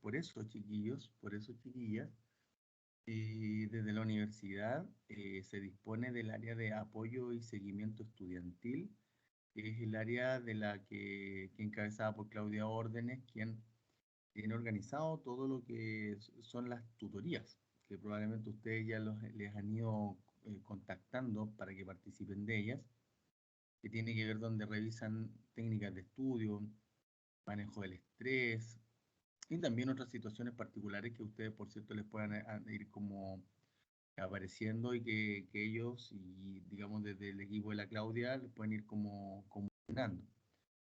por eso, chiquillos, por eso, chiquillas, desde la universidad se dispone del área de apoyo y seguimiento estudiantil, que es el área de la que encabezada por Claudia Órdenes, quien tiene organizado todo lo que son las tutorías, que probablemente ustedes ya les han ido contactando para que participen de ellas, que tiene que ver donde revisan técnicas de estudio, manejo del estrés y también otras situaciones particulares que ustedes, por cierto, les puedan ir como apareciendo y que ellos y digamos desde el equipo de la Claudia les pueden ir como comunicando.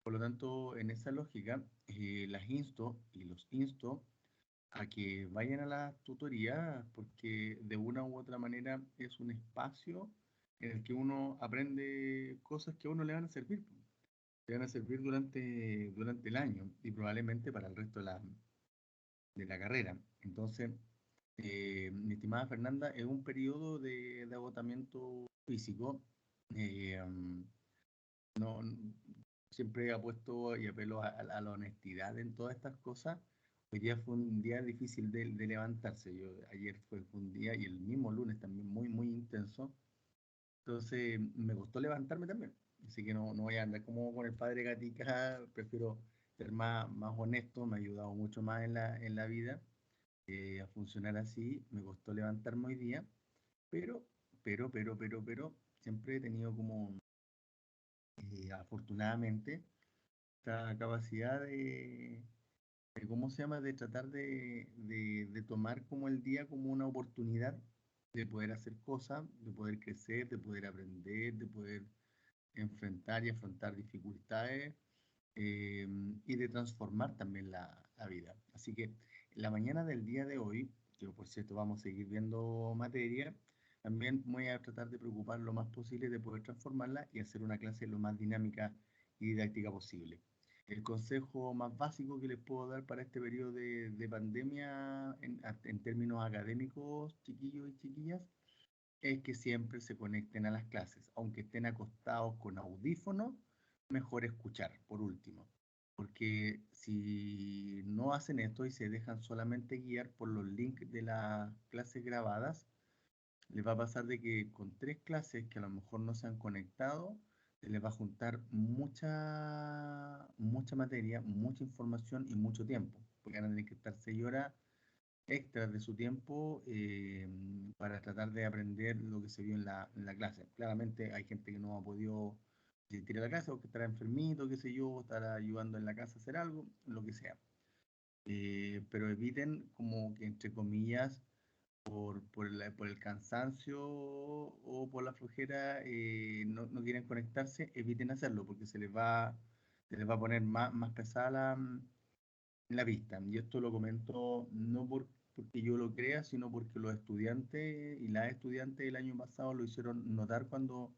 Por lo tanto, en esa lógica, las insto y los insto a que vayan a la tutoría porque de una u otra manera es un espacio en el que uno aprende cosas que a uno le van a servir. Le van a servir durante el año y probablemente para el resto de la carrera. Entonces, mi estimada Fernanda, es un periodo de agotamiento físico. No, siempre apuesto y apelo a la honestidad en todas estas cosas. Hoy día fue un día difícil de levantarse. Ayer fue un día y el mismo lunes también muy, muy intenso. Entonces me costó levantarme también. Así que no voy a andar como con el padre Gatica, prefiero ser más honesto, me ha ayudado mucho más en la vida a funcionar así. Me costó levantarme hoy día, pero, pero, siempre he tenido como, afortunadamente, esta capacidad ¿cómo se llama? De tratar de tomar como el día como una oportunidad de poder hacer cosas, de poder crecer, de poder aprender, de poder enfrentar y afrontar dificultades eh, y de transformar también la vida. Así que en la mañana del día de hoy, yo por cierto vamos a seguir viendo materia, también voy a tratar de preocupar lo más posible de poder transformarla y hacer una clase lo más dinámica y didáctica posible. El consejo más básico que les puedo dar para este periodo de pandemia en términos académicos, chiquillos y chiquillas, es que siempre se conecten a las clases, aunque estén acostados con audífonos, mejor escuchar, por último, porque si no hacen esto y se dejan solamente guiar por los links de las clases grabadas, les va a pasar de que con 3 clases que a lo mejor no se han conectado, se les va a juntar mucha materia, mucha información y mucho tiempo, porque van a tener que estar 6 horas extras de su tiempo para tratar de aprender lo que se vio en la clase. Claramente hay gente que no ha podido asistir a la clase o que estará enfermito, qué sé yo, estará ayudando en la casa a hacer algo, lo que sea. Pero eviten como que, entre comillas, por el cansancio o por la flojera, no quieren conectarse, eviten hacerlo porque se les va a poner más pesada la vista. Y esto lo comento no porque yo lo crea, sino porque los estudiantes y las estudiantes el año pasado lo hicieron notar cuando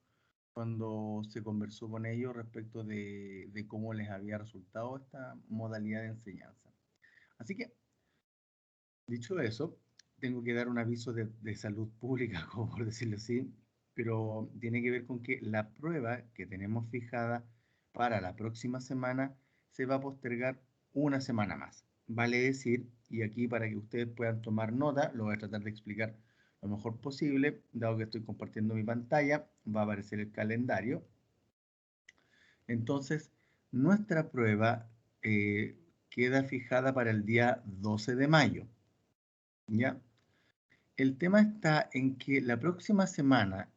se conversó con ellos respecto de cómo les había resultado esta modalidad de enseñanza. Así que, dicho eso, tengo que dar un aviso de salud pública, como por decirlo así, pero tiene que ver con que la prueba que tenemos fijada para la próxima semana se va a postergar una semana más. Vale decir, y aquí para que ustedes puedan tomar nota, lo voy a tratar de explicar lo mejor posible, dado que estoy compartiendo mi pantalla, va a aparecer el calendario. Entonces, nuestra prueba queda fijada para el día 12 de mayo. ¿Ya? El tema está en que la próxima semana,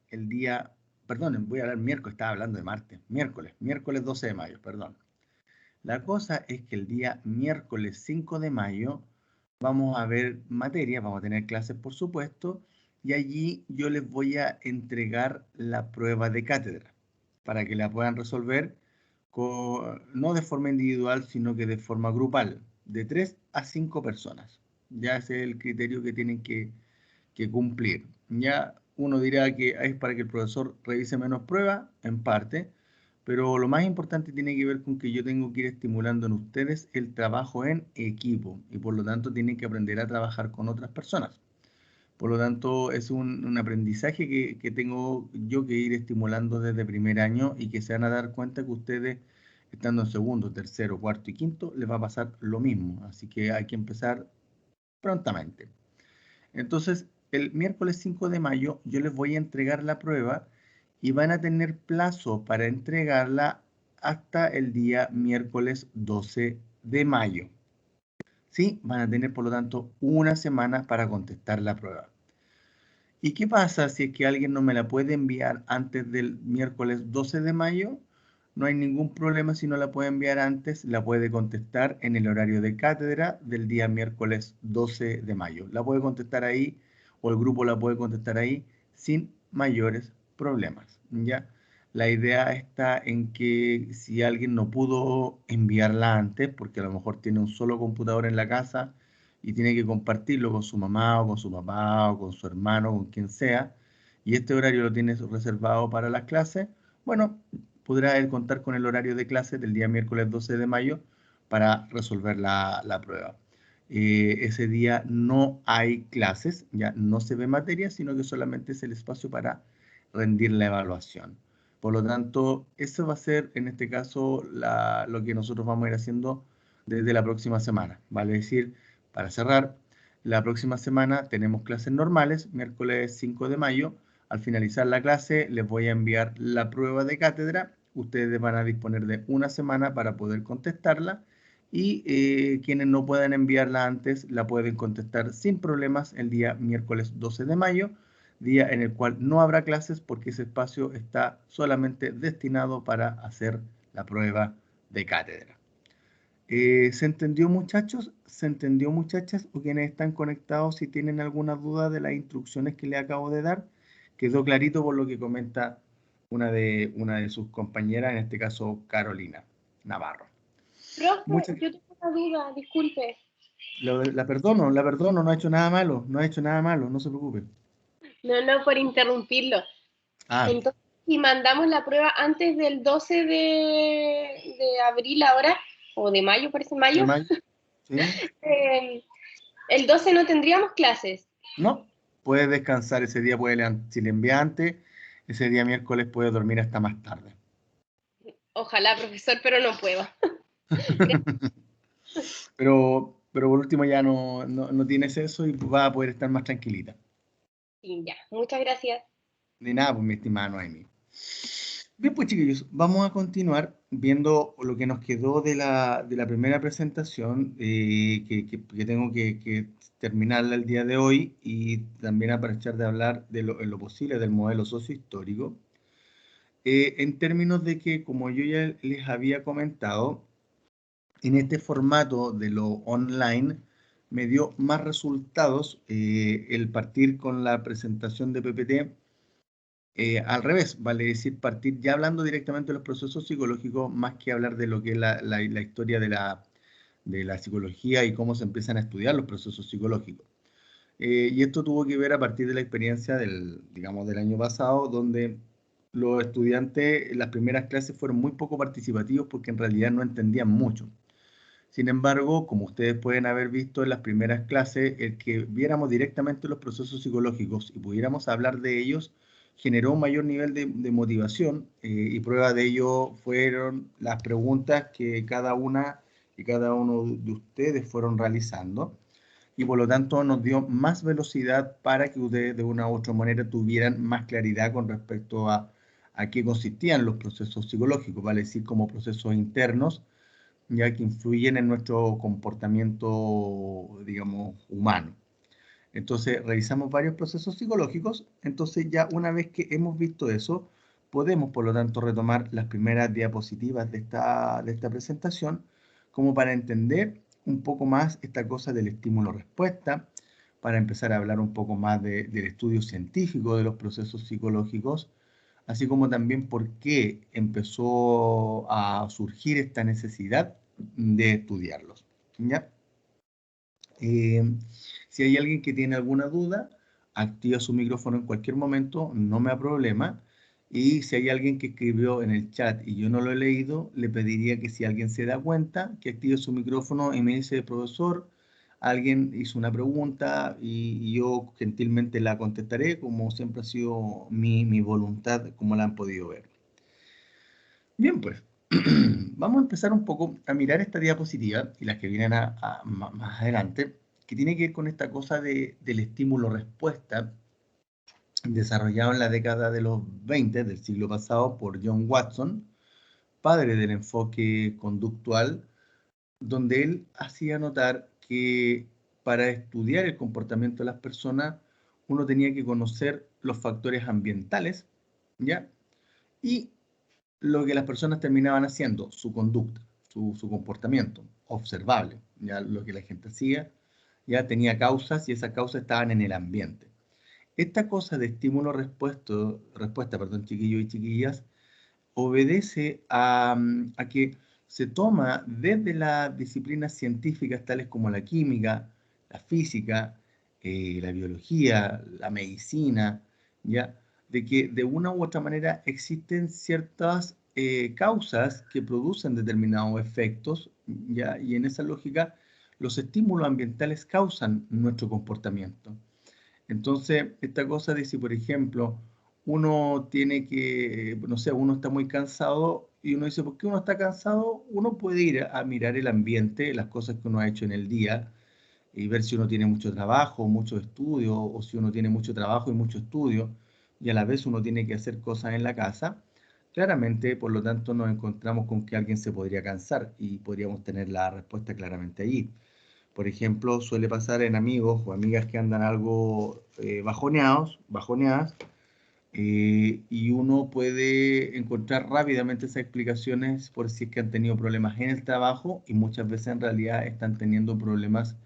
perdón, voy a hablar miércoles, estaba hablando de martes, miércoles 12 de mayo, perdón. La cosa es que el día miércoles 5 de mayo vamos a ver materia, vamos a tener clases por supuesto, y allí yo les voy a entregar la prueba de cátedra para que la puedan resolver no de forma individual, sino que de forma grupal, de 3 a 5 personas. Ya ese es el criterio que tienen que cumplir. Ya uno dirá que es para que el profesor revise menos pruebas, en parte, pero lo más importante tiene que ver con que yo tengo que ir estimulando en ustedes el trabajo en equipo y por lo tanto tienen que aprender a trabajar con otras personas. Por lo tanto, es un aprendizaje que tengo yo que ir estimulando desde primer año y que se van a dar cuenta que ustedes estando en segundo, tercero, cuarto y quinto, les va a pasar lo mismo. Así que hay que empezar prontamente. Entonces, el miércoles 5 de mayo yo les voy a entregar la prueba y van a tener plazo para entregarla hasta el día miércoles 12 de mayo. ¿Sí? Van a tener, por lo tanto, una semana para contestar la prueba. ¿Y qué pasa si es que alguien no me la puede enviar antes del miércoles 12 de mayo? No hay ningún problema si no la puede enviar antes, la puede contestar en el horario de cátedra del día miércoles 12 de mayo. La puede contestar ahí o el grupo la puede contestar ahí sin mayores problemas, ¿ya? La idea está en que si alguien no pudo enviarla antes, porque a lo mejor tiene un solo computador en la casa, y tiene que compartirlo con su mamá o con su papá o con su hermano, con quien sea, y este horario lo tienes reservado para las clases, bueno, podrá él contar con el horario de clases del día miércoles 12 de mayo para resolver la prueba. Ese día no hay clases, ya no se ve materia, sino que solamente es el espacio para rendir la evaluación. Por lo tanto, eso va a ser en este caso lo que nosotros vamos a ir haciendo desde la próxima semana. Vale decir, para cerrar, la próxima semana tenemos clases normales, miércoles 5 de mayo. Al finalizar la clase, les voy a enviar la prueba de cátedra. Ustedes van a disponer de una semana para poder contestarla y quienes no puedan enviarla antes, la pueden contestar sin problemas el día miércoles 12 de mayo, día en el cual no habrá clases porque ese espacio está solamente destinado para hacer la prueba de cátedra. ¿Se entendió, muchachos? ¿Se entendió, muchachas? ¿O quienes están conectados, si tienen alguna duda de las instrucciones que le acabo de dar? Quedó clarito por lo que comenta una de sus compañeras, en este caso Carolina Navarro. Profe, yo tengo una duda, disculpe. La perdono, no ha hecho nada malo, no ha hecho nada malo, no se preocupe. No, por interrumpirlo. Ah, Entonces, si mandamos la prueba antes del 12 de abril ahora, o de mayo, parece ¿de mayo, mayo? ¿Sí? el 12 no tendríamos clases. No, puede descansar ese día, si le envía antes, ese día miércoles puede dormir hasta más tarde. Ojalá, profesor, pero no puedo. Pero por último ya no tienes eso y va a poder estar más tranquilita. Sí, ya, muchas gracias. De nada, pues mi estimada Noemi. Bien, pues chiquillos, vamos a continuar viendo lo que nos quedó de la primera presentación que tengo que terminarla el día de hoy y también aprovechar de hablar en lo posible del modelo sociohistórico. En términos de que, como yo ya les había comentado, en este formato de lo online me dio más resultados el partir con la presentación de PPT al revés, vale decir, partir ya hablando directamente de los procesos psicológicos más que hablar de lo que es la historia de la psicología y cómo se empiezan a estudiar los procesos psicológicos. Y esto tuvo que ver a partir de la experiencia digamos, del año pasado, donde los estudiantes en las primeras clases fueron muy poco participativos porque en realidad no entendían mucho. Sin embargo, como ustedes pueden haber visto en las primeras clases, el que viéramos directamente los procesos psicológicos y pudiéramos hablar de ellos generó un mayor nivel de motivación y prueba de ello fueron las preguntas que cada una y cada uno de ustedes fueron realizando y por lo tanto nos dio más velocidad para que ustedes de una u otra manera tuvieran más claridad con respecto a qué consistían los procesos psicológicos, vale decir, como procesos internos ya que influyen en nuestro comportamiento, digamos, humano. Entonces, revisamos varios procesos psicológicos, entonces ya una vez que hemos visto eso, podemos, por lo tanto, retomar las primeras diapositivas de esta presentación, como para entender un poco más esta cosa del estímulo-respuesta, para empezar a hablar un poco más del estudio científico de los procesos psicológicos, así como también por qué empezó a surgir esta necesidad de estudiarlos. ¿Ya? Si hay alguien que tiene alguna duda, activa su micrófono en cualquier momento, no me da problema. Y si hay alguien que escribió en el chat y yo no lo he leído, le pediría que si alguien se da cuenta, que active su micrófono y me dice, profesor, alguien hizo una pregunta y yo gentilmente la contestaré, como siempre ha sido mi voluntad, como la han podido ver. Bien, pues. vamos a empezar un poco a mirar esta diapositiva y las que vienen más adelante, que tiene que ver con esta cosa del estímulo-respuesta desarrollado en la década de los 20 del siglo pasado por John Watson, padre del enfoque conductual, donde él hacía notar que para estudiar el comportamiento de las personas uno tenía que conocer los factores ambientales, ¿ya? Y lo que las personas terminaban haciendo, su conducta, su comportamiento observable, ya lo que la gente hacía, ya tenía causas y esas causas estaban en el ambiente. Esta cosa de estímulo-respuesta, perdón, chiquillos y chiquillas, obedece a que se toma desde las disciplinas científicas tales como la química, la física, la biología, la medicina, ¿ya? De que de una u otra manera existen ciertas causas que producen determinados efectos, ¿ya? Y en esa lógica los estímulos ambientales causan nuestro comportamiento. Entonces, esta cosa de si, por ejemplo, uno tiene que, no sé, uno está muy cansado y uno dice, ¿por qué uno está cansado? Uno puede ir a mirar el ambiente, las cosas que uno ha hecho en el día y ver si uno tiene mucho trabajo, mucho estudio, o si uno tiene mucho trabajo y mucho estudio, y a la vez uno tiene que hacer cosas en la casa. Claramente, por lo tanto, nos encontramos con que alguien se podría cansar y podríamos tener la respuesta claramente allí. Por ejemplo, suele pasar en amigos o amigas que andan algo bajoneadas, y uno puede encontrar rápidamente esas explicaciones por si es que han tenido problemas en el trabajo y muchas veces en realidad están teniendo problemas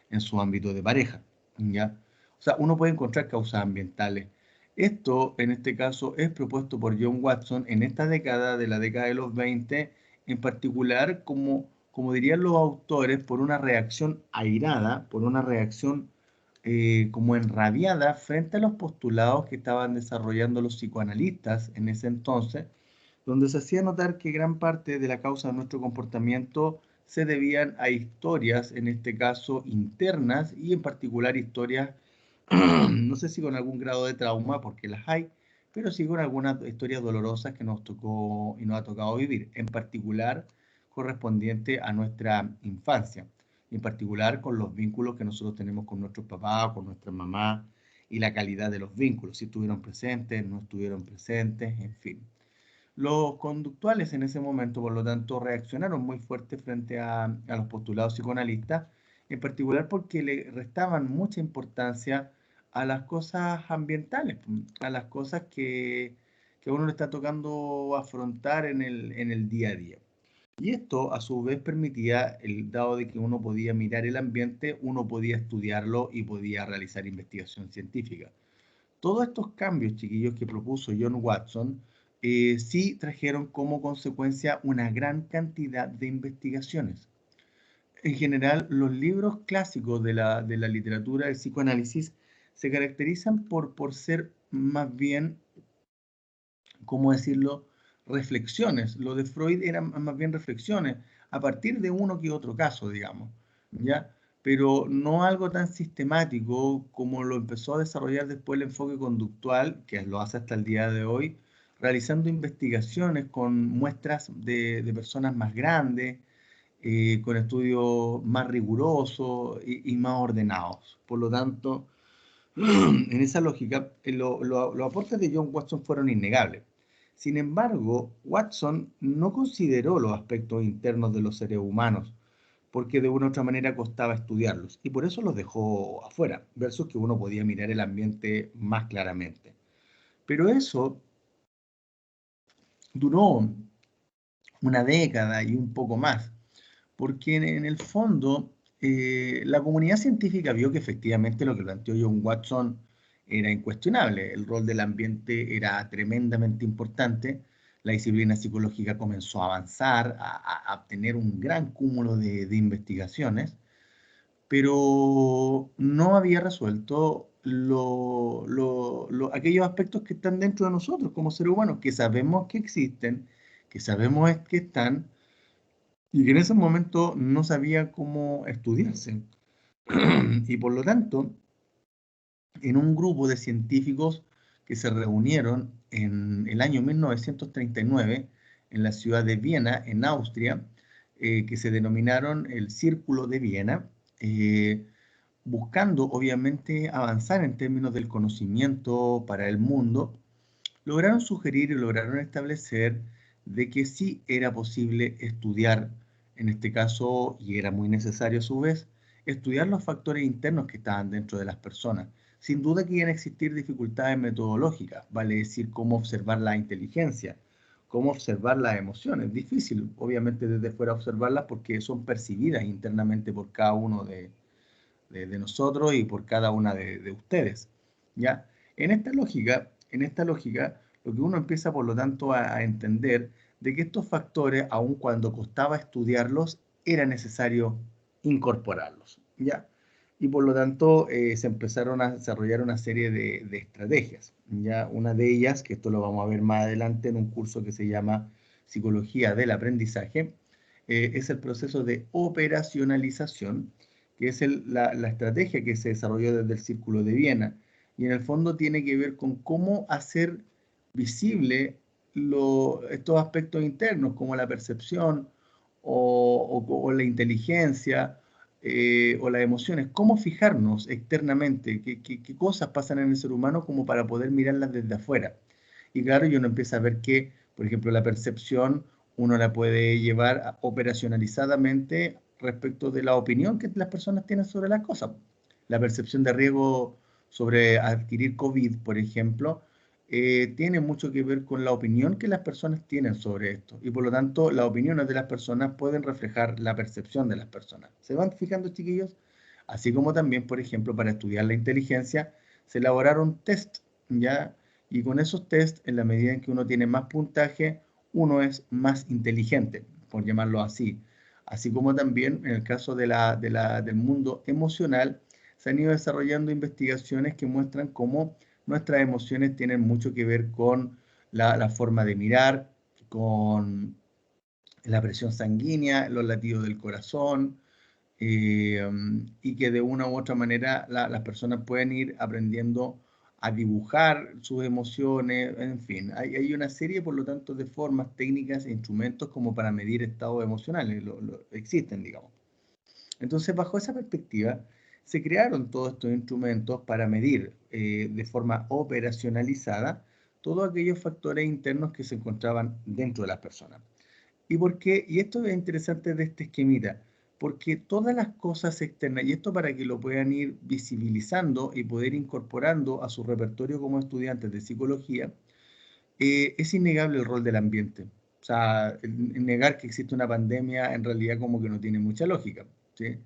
en su ámbito de pareja, ¿ya? O sea, uno puede encontrar causas ambientales. Esto, en este caso, es propuesto por John Watson en esta década, de la década de los 20, en particular, como dirían los autores, por una reacción airada, por una reacción como enrabiada frente a los postulados que estaban desarrollando los psicoanalistas en ese entonces, donde se hacía notar que gran parte de la causa de nuestro comportamiento se debían a historias, en este caso internas, y en particular historias, no sé si con algún grado de trauma, porque las hay, pero sí con algunas historias dolorosas que nos tocó y nos ha tocado vivir, en particular correspondiente a nuestra infancia, en particular con los vínculos que nosotros tenemos con nuestros papás, con nuestras mamás, y la calidad de los vínculos, si estuvieron presentes, no estuvieron presentes, en fin. Los conductuales en ese momento, por lo tanto, reaccionaron muy fuerte frente a los postulados psicoanalistas, en particular porque le restaban mucha importancia a las cosas ambientales, a las cosas que a uno le está tocando afrontar en el día a día. Y esto, a su vez, permitía, dado de que uno podía mirar el ambiente, uno podía estudiarlo y podía realizar investigación científica. Todos estos cambios, chiquillos, que propuso John Watson, sí trajeron como consecuencia una gran cantidad de investigaciones. En general, los libros clásicos de la literatura del psicoanálisis se caracterizan por ser más bien, ¿cómo decirlo?, reflexiones. Lo de Freud eran más bien reflexiones, a partir de uno que otro caso, digamos, ¿ya? Pero no algo tan sistemático como lo empezó a desarrollar después el enfoque conductual, que lo hace hasta el día de hoy, realizando investigaciones con muestras de personas más grandes, con estudios más rigurosos y más ordenados. Por lo tanto, en esa lógica, los aportes de John Watson fueron innegables. Sin embargo, Watson no consideró los aspectos internos de los seres humanos, porque de una u otra manera costaba estudiarlos, y por eso los dejó afuera, versus que uno podía mirar el ambiente más claramente. Pero eso duró una década y un poco más, porque en el fondo la comunidad científica vio que efectivamente lo que planteó John Watson era incuestionable. El rol del ambiente era tremendamente importante. La disciplina psicológica comenzó a avanzar, a tener un gran cúmulo de investigaciones, pero no había resuelto aquellos aspectos que están dentro de nosotros como seres humanos, que sabemos que existen, que sabemos que están, y que en ese momento no sabía cómo estudiarse. Y por lo tanto, en un grupo de científicos que se reunieron en el año 1939, en la ciudad de Viena, en Austria, que se denominaron el Círculo de Viena, buscando obviamente avanzar en términos del conocimiento para el mundo. Lograron sugerir y lograron establecer de que sí era posible estudiar, en este caso, y era muy necesario a su vez, estudiar los factores internos que estaban dentro de las personas. Sin duda que iban a existir dificultades metodológicas, vale decir, cómo observar la inteligencia, cómo observar las emociones. Difícil, obviamente, desde fuera observarlas porque son percibidas internamente por cada uno de nosotros y por cada una de ustedes, ¿ya? En esta lógica, lo que uno empieza, por lo tanto, a entender de que estos factores, aun cuando costaba estudiarlos, era necesario incorporarlos, ¿ya? Y por lo tanto, se empezaron a desarrollar una serie de estrategias, ¿ya? Una de ellas, que esto lo vamos a ver más adelante en un curso que se llama Psicología del Aprendizaje, es el proceso de operacionalización, que es la estrategia que se desarrolló desde el Círculo de Viena, y en el fondo tiene que ver con cómo hacer visible estos aspectos internos, como la percepción o la inteligencia o las emociones, cómo fijarnos externamente, qué cosas pasan en el ser humano como para poder mirarlas desde afuera. Y claro, y uno empieza a ver que, por ejemplo, la percepción uno la puede llevar operacionalizadamente respecto de la opinión que las personas tienen sobre las cosas. La percepción de riesgo sobre adquirir COVID, por ejemplo, tiene mucho que ver con la opinión que las personas tienen sobre esto. Y por lo tanto, las opiniones de las personas pueden reflejar la percepción de las personas. ¿Se van fijando, chiquillos? Así como también, por ejemplo, para estudiar la inteligencia, se elaboraron test, ¿ya? Y con esos test, en la medida en que uno tiene más puntaje, uno es más inteligente, por llamarlo así. Así como también en el caso del mundo emocional, se han ido desarrollando investigaciones que muestran cómo nuestras emociones tienen mucho que ver con la forma de mirar, con la presión sanguínea, los latidos del corazón, y que de una u otra manera las personas pueden ir aprendiendo a dibujar sus emociones, en fin, hay una serie, por lo tanto, de formas, técnicas e instrumentos como para medir estados emocionales, existen, digamos. Entonces, bajo esa perspectiva, se crearon todos estos instrumentos para medir de forma operacionalizada todos aquellos factores internos que se encontraban dentro de las personas. ¿Y por qué? Y esto es interesante de este esquemita, porque todas las cosas externas, y esto para que lo puedan ir visibilizando y poder incorporando a su repertorio como estudiantes de psicología, es innegable el rol del ambiente. O sea, el negar que existe una pandemia en realidad como que no tiene mucha lógica, ¿sí?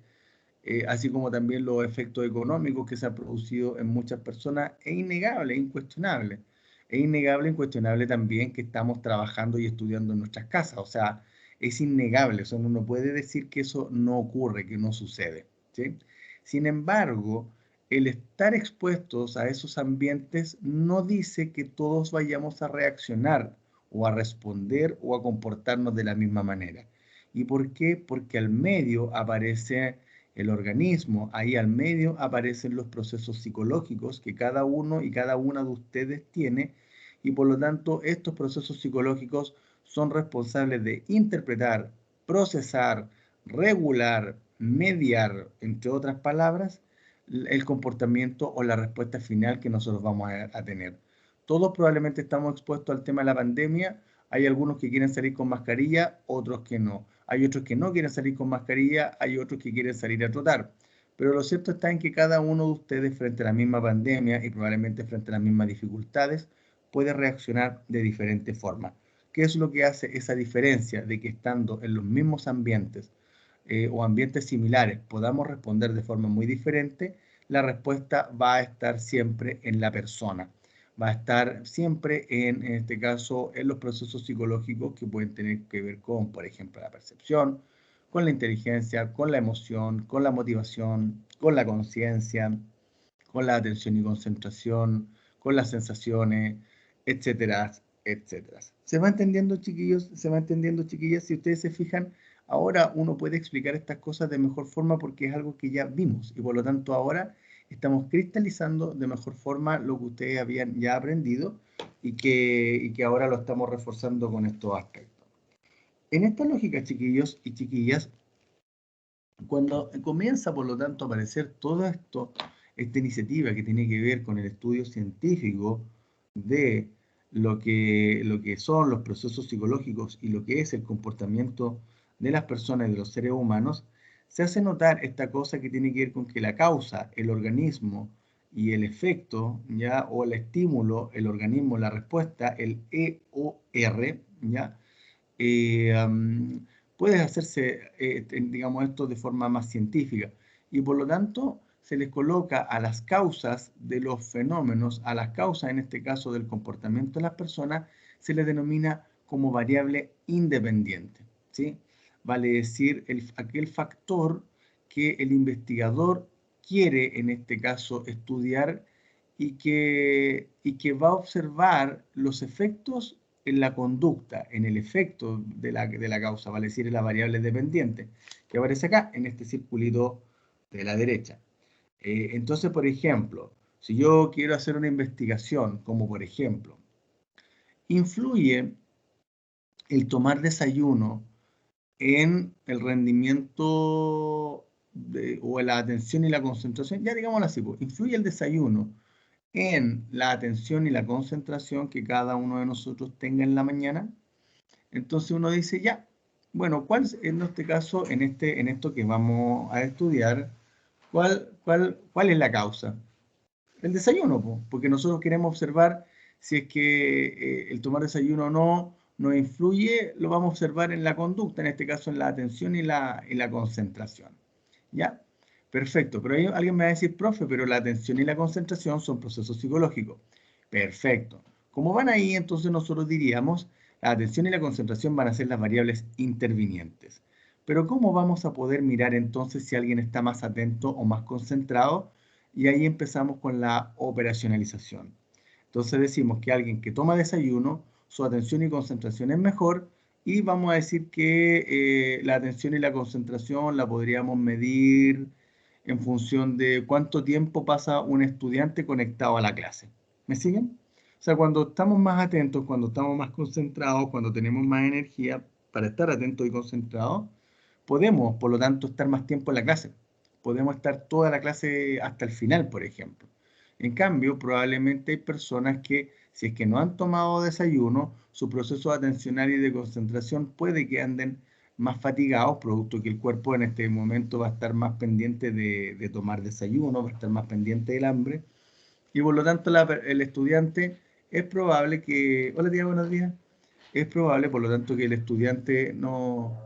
Así como también los efectos económicos que se han producido en muchas personas, es innegable, es incuestionable. Es innegable, incuestionable también que estamos trabajando y estudiando en nuestras casas. O sea, es innegable, eso uno no puede decir que eso no ocurre, que no sucede, ¿sí? Sin embargo, el estar expuestos a esos ambientes no dice que todos vayamos a reaccionar o a responder o a comportarnos de la misma manera. ¿Y por qué? Porque al medio aparece el organismo, ahí al medio aparecen los procesos psicológicos que cada uno y cada una de ustedes tiene, y por lo tanto estos procesos psicológicos son responsables de interpretar, procesar, regular, mediar, entre otras palabras, el comportamiento o la respuesta final que nosotros vamos a tener. Todos probablemente estamos expuestos al tema de la pandemia. Hay algunos que quieren salir con mascarilla, otros que no. Hay otros que no quieren salir con mascarilla, hay otros que quieren salir a trotar. Pero lo cierto está en que cada uno de ustedes frente a la misma pandemia y probablemente frente a las mismas dificultades puede reaccionar de diferente forma. ¿Qué es lo que hace esa diferencia de que estando en los mismos ambientes o ambientes similares podamos responder de forma muy diferente? La respuesta va a estar siempre en la persona. Va a estar siempre en este caso, en los procesos psicológicos que pueden tener que ver con, por ejemplo, la percepción, con la inteligencia, con la emoción, con la motivación, con la conciencia, con la atención y concentración, con las sensaciones, etcétera, etcétera. ¿Se va entendiendo, chiquillos? ¿Se va entendiendo, chiquillas? Si ustedes se fijan, ahora uno puede explicar estas cosas de mejor forma porque es algo que ya vimos y por lo tanto ahora estamos cristalizando de mejor forma lo que ustedes habían ya aprendido y que ahora lo estamos reforzando con estos aspectos. En esta lógica, chiquillos y chiquillas, cuando comienza, por lo tanto, a aparecer todo esto, esta iniciativa que tiene que ver con el estudio científico de lo que son los procesos psicológicos y lo que es el comportamiento de las personas y de los seres humanos, se hace notar esta cosa que tiene que ver con que la causa, el organismo y el efecto, ¿ya? O el estímulo, el organismo, la respuesta, el EOR, ¿ya? Puede hacerse, digamos, esto de forma más científica. Y por lo tanto, se les coloca a las causas de los fenómenos, a las causas, en este caso, del comportamiento de las personas, se les denomina como variable independiente, ¿sí? Vale decir, aquel factor que el investigador quiere, en este caso, estudiar y que va a observar los efectos en la conducta, en el efecto de la causa, vale decir, en la variable dependiente, que aparece acá en este circulito de la derecha. Entonces, por ejemplo, si yo quiero hacer una investigación, como por ejemplo, ¿influye el tomar desayuno en el rendimiento o en la atención y la concentración? Ya digámoslo así, pues, ¿influye el desayuno en la atención y la concentración que cada uno de nosotros tenga en la mañana? Entonces uno dice, ya, bueno, ¿cuál es, en este caso, en esto que vamos a estudiar, cuál es la causa? El desayuno, po, porque nosotros queremos observar si es que el tomar desayuno o no nos influye, lo vamos a observar en la conducta, en este caso en la atención y la concentración. ¿Ya? Perfecto, pero ahí alguien me va a decir, profe, pero la atención y la concentración son procesos psicológicos. Perfecto. Como van ahí, entonces nosotros diríamos, la atención y la concentración van a ser las variables intervinientes. Pero ¿cómo vamos a poder mirar entonces si alguien está más atento o más concentrado? Y ahí empezamos con la operacionalización. Entonces decimos que alguien que toma desayuno, su atención y concentración es mejor y vamos a decir que la atención y la concentración la podríamos medir en función de cuánto tiempo pasa un estudiante conectado a la clase. ¿Me siguen? O sea, cuando estamos más atentos, cuando estamos más concentrados, cuando tenemos más energía para estar atentos y concentrados, podemos, por lo tanto, estar más tiempo en la clase. Podemos estar toda la clase hasta el final, por ejemplo. En cambio, probablemente hay personas que, si es que no han tomado desayuno, su proceso atencional y de concentración puede que anden más fatigados, producto que el cuerpo en este momento va a estar más pendiente de tomar desayuno, va a estar más pendiente del hambre, y por lo tanto el estudiante es probable que, hola tía, buenos días, es probable por lo tanto que el estudiante no,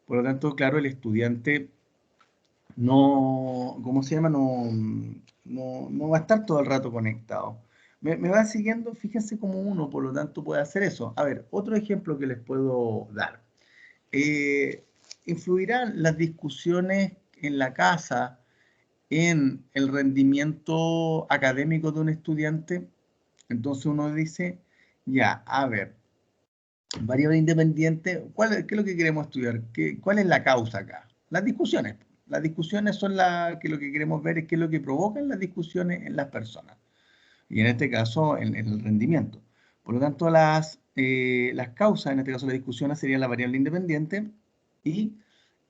por lo tanto, claro, el estudiante no, ¿cómo se llama? No va a estar todo el rato conectado. Me va siguiendo, fíjense cómo uno, por lo tanto, puede hacer eso. A ver, otro ejemplo que les puedo dar. Eh, ¿Influirán las discusiones en la casa en el rendimiento académico de un estudiante? Entonces uno dice, ya, a ver, variable independiente, ¿qué es lo que queremos estudiar? ¿Cuál es la causa acá? Las discusiones. Las discusiones son que lo que queremos ver es qué es lo que provocan las discusiones en las personas. Y en este caso, en el rendimiento. Por lo tanto, las causas, en este caso las discusiones, serían la variable independiente y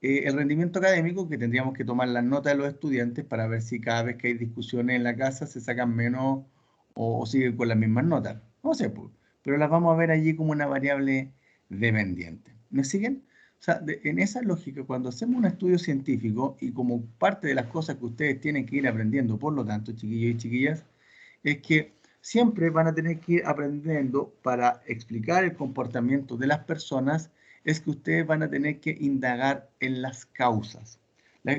el rendimiento académico, que tendríamos que tomar las notas de los estudiantes para ver si cada vez que hay discusiones en la casa se sacan menos o siguen con las mismas notas. No sé, pues, pero las vamos a ver allí como una variable dependiente. ¿Me siguen? O sea, en esa lógica, cuando hacemos un estudio científico y como parte de las cosas que ustedes tienen que ir aprendiendo, por lo tanto, chiquillos y chiquillas, es que siempre van a tener que ir aprendiendo para explicar el comportamiento de las personas, es que ustedes van a tener que indagar en las causas.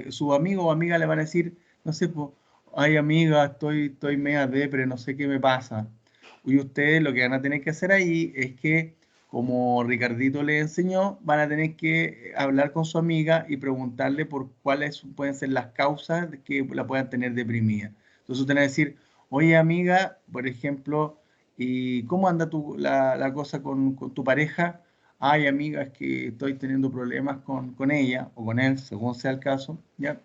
Su amigo o amiga le van a decir, no sé, pues, ay amiga, estoy media depre, no sé qué me pasa. Y ustedes lo que van a tener que hacer ahí es que, como Ricardito les enseñó, van a tener que hablar con su amiga y preguntarle por cuáles pueden ser las causas que la puedan tener deprimida. Entonces ustedes van a decir, oye amiga, por ejemplo, ¿y cómo anda la cosa con tu pareja? Ay amiga, es que estoy teniendo problemas con ella o con él, según sea el caso, ¿ya?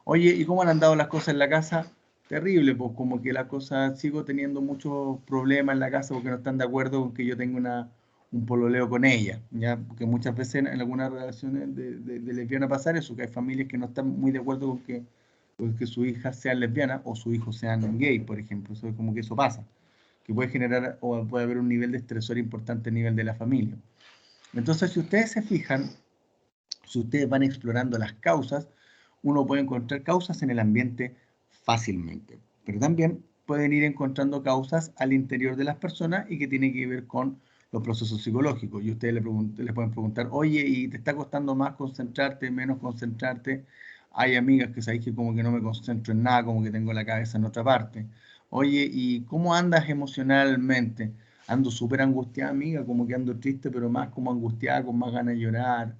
Oye, ¿y cómo han andado las cosas en la casa? Terrible, pues como que la cosa, sigo teniendo muchos problemas en la casa porque no están de acuerdo con que yo tenga un pololeo con ella, ¿ya? Porque muchas veces en algunas relaciones de lesbiana pasar eso, que hay familias que no están muy de acuerdo con que su hija sea lesbiana o su hijo sean gay, por ejemplo. Eso es como que eso pasa, que puede generar o puede haber un nivel de estresor importante a nivel de la familia. Entonces, si ustedes se fijan, si ustedes van explorando las causas, uno puede encontrar causas en el ambiente fácilmente, pero también pueden ir encontrando causas al interior de las personas y que tienen que ver con los procesos psicológicos. Y ustedes le pueden preguntar, oye, ¿y te está costando más concentrarte, menos concentrarte? Hay amigas que sabéis que como que no me concentro en nada, como que tengo la cabeza en otra parte. Oye, ¿y cómo andas emocionalmente? Ando súper angustiada, amiga, como que ando triste, pero más como angustiada, con más ganas de llorar.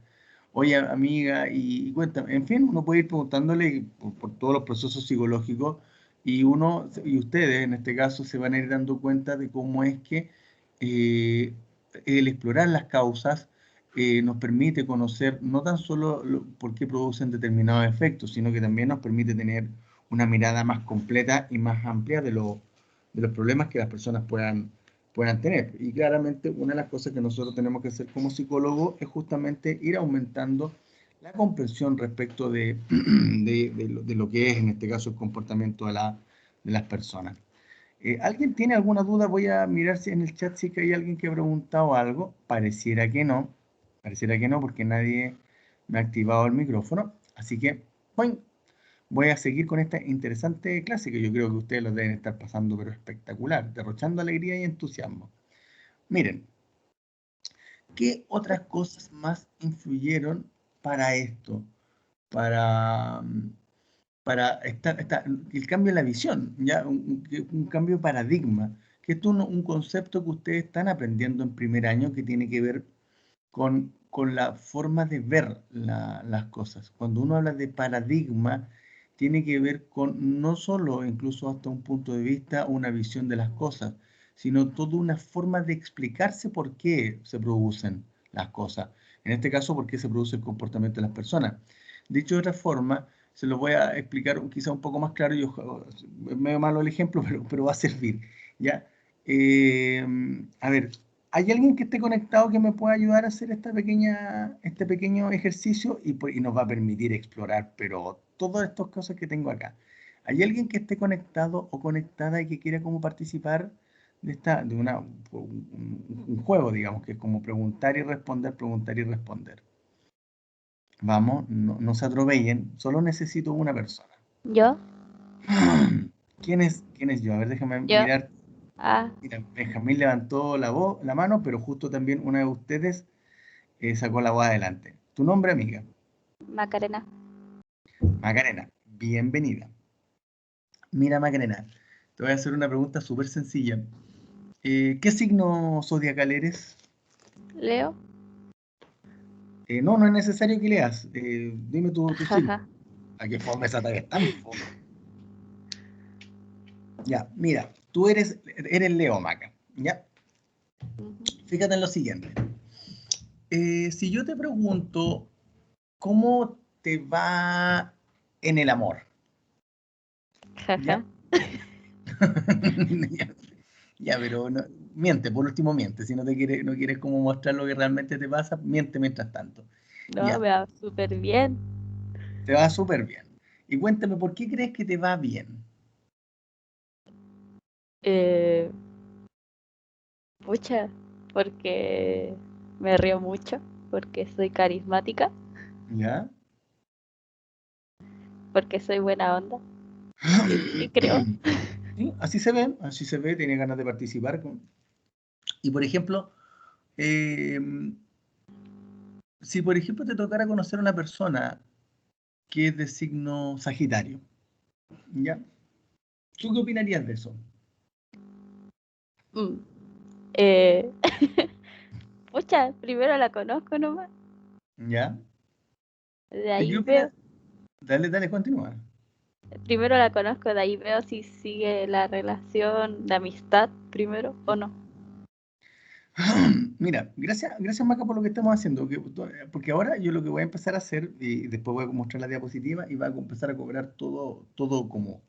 Oye, amiga, y cuéntame, en fin, uno puede ir preguntándole por todos los procesos psicológicos y uno, y ustedes en este caso, se van a ir dando cuenta de cómo es que eh, el explorar las causas nos permite conocer no tan solo por qué producen determinados efectos, sino que también nos permite tener una mirada más completa y más amplia de los problemas que las personas puedan tener. Y claramente una de las cosas que nosotros tenemos que hacer como psicólogos es justamente ir aumentando la comprensión respecto de lo que es en este caso el comportamiento de las personas. ¿Alguien tiene alguna duda? Voy a mirar si en el chat si que hay alguien que ha preguntado algo. Pareciera que no, porque nadie me ha activado el micrófono. Así que voy a seguir con esta interesante clase que yo creo que ustedes lo deben estar pasando, pero espectacular, derrochando alegría y entusiasmo. Miren, ¿qué otras cosas más influyeron para esto? Para, para el cambio en la visión, ¿ya? Un cambio de paradigma, que esto es un concepto que ustedes están aprendiendo en primer año que tiene que ver con la forma de ver las cosas. Cuando uno habla de paradigma, tiene que ver con no solo, incluso hasta un punto de vista, una visión de las cosas, sino toda una forma de explicarse por qué se producen las cosas. En este caso, por qué se produce el comportamiento de las personas. Dicho de otra forma, se lo voy a explicar quizá un poco más claro, es medio malo el ejemplo, pero va a servir, ¿ya? A ver, ¿hay alguien que esté conectado que me pueda ayudar a hacer este pequeño ejercicio y nos va a permitir explorar, pero todas estas cosas que tengo acá? ¿Hay alguien que esté conectado o conectada y que quiera como participar un juego, digamos, que es como preguntar y responder, preguntar y responder? Vamos, no se atropellen, solo necesito una persona. ¿Yo? ¿Quién es yo? A ver, déjame Yo. mirar. Ah, Mira, Benjamín levantó la mano, pero justo también una de ustedes sacó la voz adelante. ¿Tu nombre, amiga? Macarena. Macarena, bienvenida. Mira, Macarena, te voy a hacer una pregunta súper sencilla. ¿Qué signo zodiacal eres? Leo. No es necesario que leas. Dime tu signo. Jaja. ¿A qué fome esa tarea es tan fome? Ya, mira, tú eres Leo, Maca. Ya, fíjate en lo siguiente. Si yo te pregunto, ¿cómo te va en el amor? Jaja. ¿Ya? Ya, ya, pero miente, por último miente. Si no quieres como mostrar lo que realmente te pasa, miente mientras tanto. No, Ya, me va súper bien. te va súper bien. Y cuéntame, ¿por qué crees que te va bien? Eh, Pucha, porque me río mucho, porque soy carismática, ¿Ya? porque soy buena onda. Y creo. Sí, así se ve, tiene ganas de participar. Y por ejemplo, eh, si por ejemplo te tocara conocer a una persona que es de signo Sagitario, ¿ya? ¿Tú qué opinarías de eso? mm, eh, Pucha, primero la conozco nomás. ¿Ya? De ¿Y qué ahí opinas? veo. Dale, continúa. Primero la conozco, de ahí veo si sigue la relación de amistad primero o no. Mira, gracias Maca por lo que estamos haciendo, porque ahora yo lo que voy a empezar a hacer, y después voy a mostrar la diapositiva y va a empezar a cobrar todo como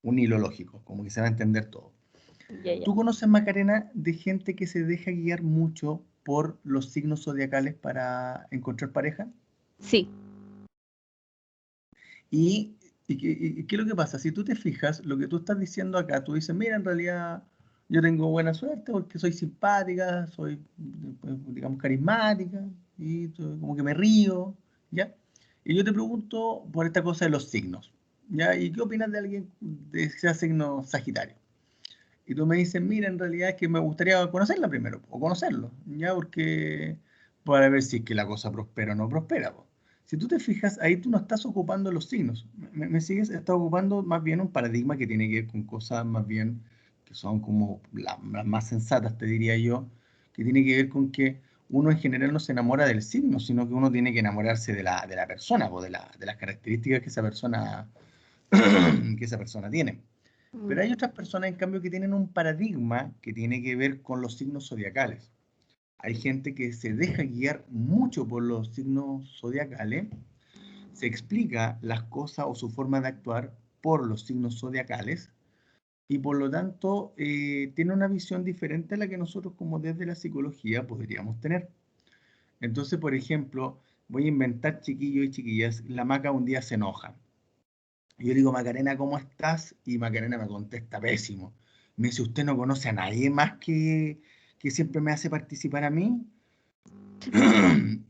un hilo lógico, como que se va a entender todo. Ya, ya. ¿Tú conoces, Macarena, de gente que se deja guiar mucho por los signos zodiacales para encontrar pareja? Sí. ¿Y qué es lo que pasa? Si tú te fijas, lo que tú estás diciendo acá, tú dices, mira, en realidad yo tengo buena suerte porque soy simpática, soy, digamos, carismática, y como que me río, ¿ya? Y yo te pregunto por esta cosa de los signos, ¿ya? ¿Y qué opinas de alguien de que sea signo Sagitario? Y tú me dices, mira, en realidad es que me gustaría conocerla primero, o conocerlo, ¿ya? Porque para ver si es que la cosa prospera o no prospera, po. Si tú te fijas, ahí tú no estás ocupando los signos. ¿Me sigues? Estás ocupando más bien un paradigma que tiene que ver con cosas más bien que son como las más sensatas, te diría yo, que tiene que ver con que uno en general no se enamora del signo, sino que uno tiene que enamorarse de la persona, o de las características que esa persona tiene. Pero hay otras personas, en cambio, que tienen un paradigma que tiene que ver con los signos zodiacales. Hay gente que se deja guiar mucho por los signos zodiacales, se explica las cosas o su forma de actuar por los signos zodiacales y por lo tanto tiene una visión diferente a la que nosotros como desde la psicología podríamos tener. Entonces, por ejemplo, voy a inventar, chiquillos y chiquillas, la Maca un día se enoja. Y yo le digo, Macarena, ¿cómo estás? Y Macarena me contesta, pésimo. Me dice, ¿usted no conoce a nadie más que siempre me hace participar a mí?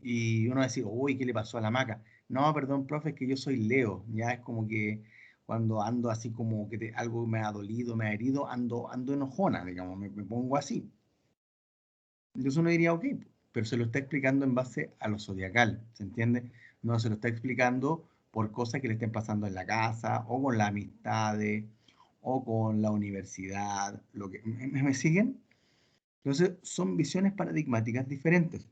Y uno va a decir, uy, ¿qué le pasó a la Maca? No, perdón, profe, es que yo soy Leo. Ya es como que cuando ando así como que algo me ha dolido, me ha herido, ando enojona, digamos, me pongo así. Entonces uno diría, ok, pero se lo está explicando en base a lo zodiacal, ¿se entiende? No se lo está explicando por cosas que le estén pasando en la casa, o con las amistades, o con la universidad, ¿me siguen? Entonces son visiones paradigmáticas diferentes.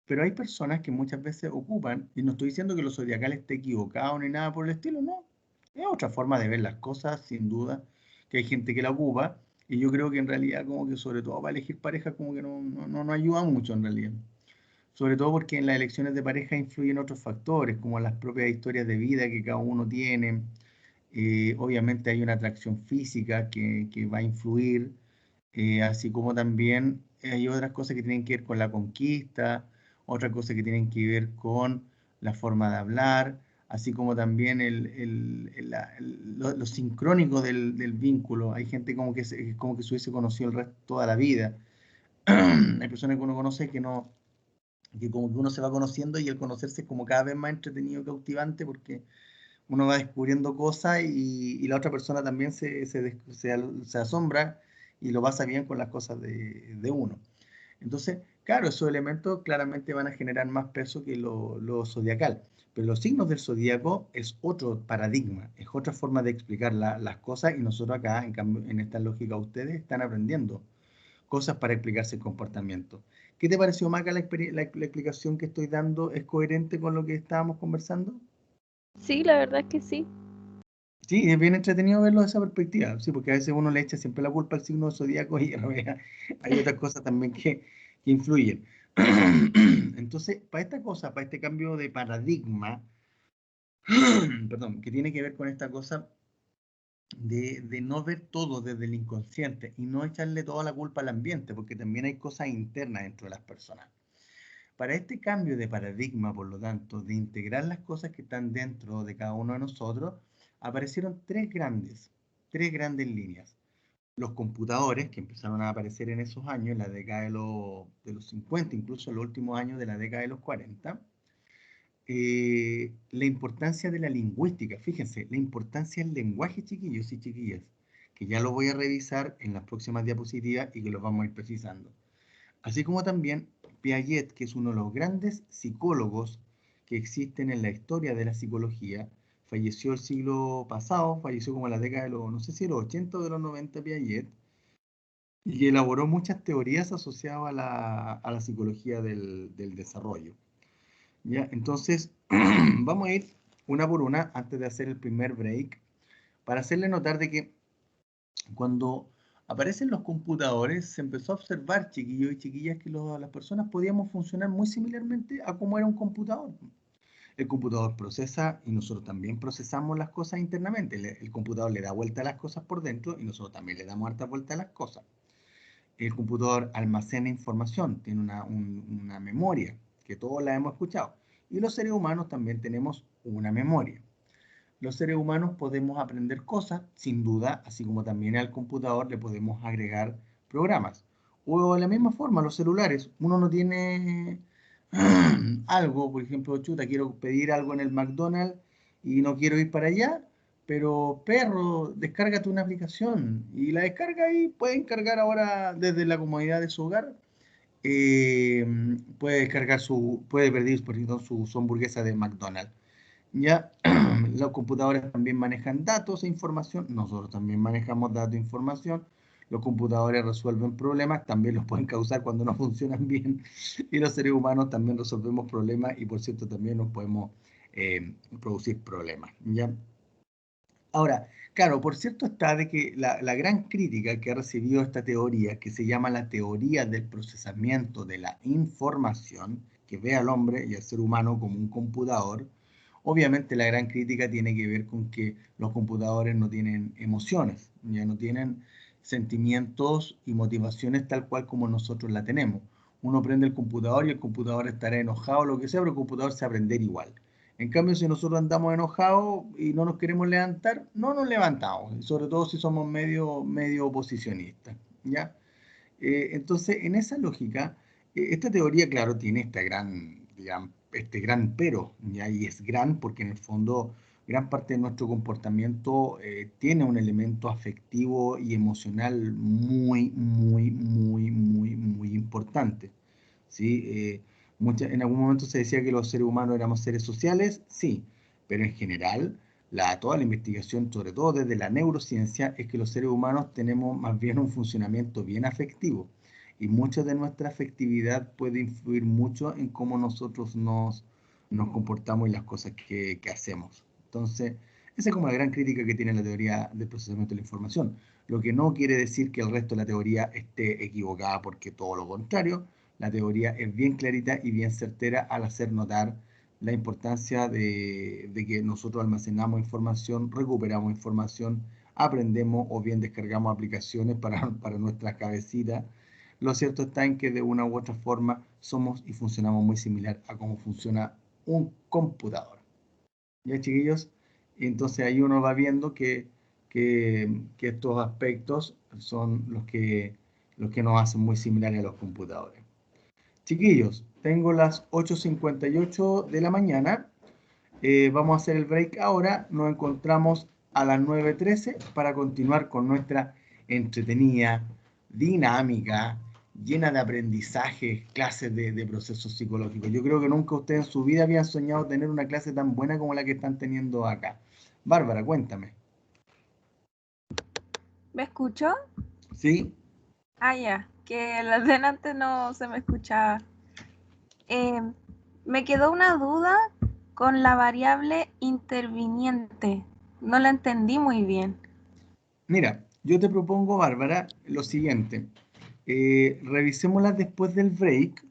Pero hay personas que muchas veces ocupan, y no estoy diciendo que lo zodiacal esté equivocado ni nada por el estilo, no. Es otra forma de ver las cosas, sin duda, que hay gente que la ocupa, y yo creo que en realidad como que sobre todo para elegir pareja como que no ayuda mucho en realidad. Sobre todo porque en las elecciones de pareja influyen otros factores, como las propias historias de vida que cada uno tiene. Obviamente hay una atracción física que va a influir, así como también hay otras cosas que tienen que ver con la conquista, otras cosas que tienen que ver con la forma de hablar, así como también lo sincrónico del vínculo. Hay gente como que se hubiese conocido el resto toda la vida. Hay personas que uno conoce que como que uno se va conociendo y el conocerse es como cada vez más entretenido, cautivante, porque uno va descubriendo cosas y la otra persona también se asombra y lo pasa bien con las cosas de uno. Entonces, claro, esos elementos claramente van a generar más peso que lo zodiacal, pero los signos del zodíaco es otro paradigma, es otra forma de explicar las cosas y nosotros acá, en cambio, en esta lógica, ustedes están aprendiendo cosas para explicarse el comportamiento. ¿Qué te pareció, Maca, la explicación que estoy dando? ¿Es coherente con lo que estábamos conversando? Sí, la verdad es que sí. Sí, es bien entretenido verlo desde esa perspectiva, sí, porque a veces uno le echa siempre la culpa al signo zodíaco y en realidad hay otras cosas también que influyen. Entonces, para esta cosa, para este cambio de paradigma, perdón, que tiene que ver con esta cosa de no ver todo desde el inconsciente y no echarle toda la culpa al ambiente, porque también hay cosas internas dentro de las personas. Para este cambio de paradigma, por lo tanto, de integrar las cosas que están dentro de cada uno de nosotros, aparecieron tres grandes líneas. Los computadores, que empezaron a aparecer en esos años, en la década de los 50, incluso en los últimos años de la década de los 40. La importancia de la lingüística, fíjense, la importancia del lenguaje, chiquillos y chiquillas, que ya lo voy a revisar en las próximas diapositivas y que los vamos a ir precisando. Así como también Piaget, que es uno de los grandes psicólogos que existen en la historia de la psicología, falleció el siglo pasado, falleció como en la década de los, no sé si de los 80 o de los 90 Piaget, y elaboró muchas teorías asociadas a la psicología del desarrollo. ¿Ya? Entonces, vamos a ir una por una antes de hacer el primer break, para hacerle notar de que cuando aparecen los computadores, se empezó a observar, chiquillos y chiquillas, que las personas podíamos funcionar muy similarmente a cómo era un computador. El computador procesa y nosotros también procesamos las cosas internamente. El computador le da vuelta a las cosas por dentro y nosotros también le damos harta vuelta a las cosas. el computador almacena información, tiene una memoria, que todos la hemos escuchado. Y los seres humanos también tenemos una memoria. Los seres humanos podemos aprender cosas, sin duda, así como también al computador le podemos agregar programas. O de la misma forma, los celulares, uno no tiene algo, por ejemplo, chuta, quiero pedir algo en el McDonald's y no quiero ir para allá, pero perro, descárgate una aplicación y la descarga y puede encargar ahora desde la comodidad de su hogar. eh, Puede descargar puede pedir por ejemplo, su hamburguesa de McDonald's. Ya, los computadores también manejan datos e información, nosotros también manejamos datos e información, los computadores resuelven problemas, también los pueden causar cuando no funcionan bien, y los seres humanos también resolvemos problemas y por cierto también nos podemos producir problemas, ¿ya? Ahora, claro, por cierto está de que la gran crítica que ha recibido esta teoría, que se llama la teoría del procesamiento de la información, que ve al hombre y al ser humano como un computador, obviamente la gran crítica tiene que ver con que los computadores no tienen emociones, ya no tienen sentimientos y motivaciones tal cual como nosotros la tenemos. Uno prende el computador y el computador estará enojado o lo que sea, pero el computador se va a aprender igual. En cambio, si nosotros andamos enojados y no nos queremos levantar, no nos levantamos, y sobre todo si somos medio oposicionistas, ¿ya? Entonces, en esa lógica, esta teoría, claro, tiene este gran pero, ¿ya? Y es gran porque en el fondo gran parte de nuestro comportamiento tiene un elemento afectivo y emocional muy importante, ¿sí? En algún momento se decía que los seres humanos éramos seres sociales, sí, pero en general, toda la investigación, sobre todo desde la neurociencia, es que los seres humanos tenemos más bien un funcionamiento bien afectivo y mucha de nuestra afectividad puede influir mucho en cómo nosotros nos comportamos y las cosas que hacemos. Entonces, esa es como la gran crítica que tiene la teoría del procesamiento de la información. Lo que no quiere decir que el resto de la teoría esté equivocada, porque todo lo contrario, la teoría es bien clarita y bien certera al hacer notar la importancia de que nosotros almacenamos información, recuperamos información, aprendemos o bien descargamos aplicaciones para nuestras cabecitas. Lo cierto está en que de una u otra forma somos y funcionamos muy similar a cómo funciona un computador. ¿Ya, chiquillos? Y entonces ahí uno va viendo que estos aspectos son los que nos hacen muy similares a los computadores. Chiquillos, tengo las 8:58 de la mañana. Vamos a hacer el break ahora. Nos encontramos a las 9:13 para continuar con nuestra entretenida, dinámica, llena de aprendizajes, clases de procesos psicológicos. Yo creo que nunca ustedes en su vida habían soñado tener una clase tan buena como la que están teniendo acá. Bárbara, cuéntame. ¿Me escuchó? ¿Sí? Ah, ya, que la de antes no se me escuchaba. Me quedó una duda con la variable interviniente. No la entendí muy bien. Mira, yo te propongo, Bárbara, lo siguiente. Revisémoslas después del break,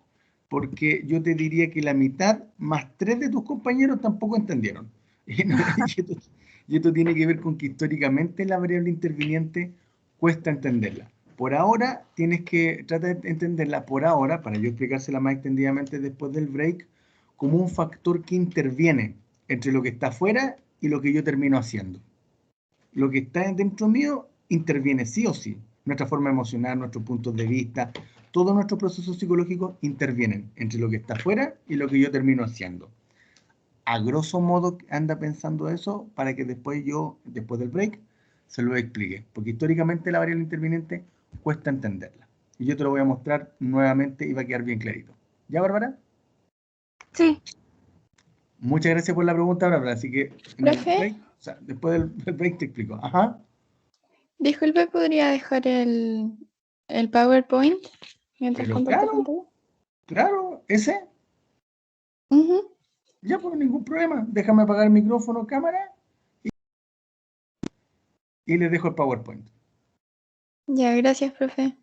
porque yo te diría que la mitad más tres de tus compañeros tampoco entendieron. Y esto tiene que ver con que históricamente la variable interviniente cuesta entenderla. Por ahora tienes que tratar de entenderla por ahora, para yo explicársela más extendidamente después del break, como un factor que interviene entre lo que está afuera y lo que yo termino haciendo. Lo que está dentro mío interviene sí o sí. Nuestra forma emocional, nuestros puntos de vista, todos nuestros procesos psicológicos intervienen entre lo que está afuera y lo que yo termino haciendo. A grosso modo anda pensando eso para que después después del break, se lo explique. Porque históricamente la variable interviniente cuesta entenderla. Y yo te lo voy a mostrar nuevamente y va a quedar bien clarito. ¿Ya, Bárbara? Sí. Muchas gracias por la pregunta, Bárbara. Así que en el Profe, break, o sea, después del break te explico. Ajá. disculpe, ¿podría dejar el PowerPoint mientras Pero comparto claro, pantalla? claro, ese, Ujú. ya por ningún problema. Déjame apagar el micrófono, cámara y les dejo el PowerPoint. Ya, gracias, profe.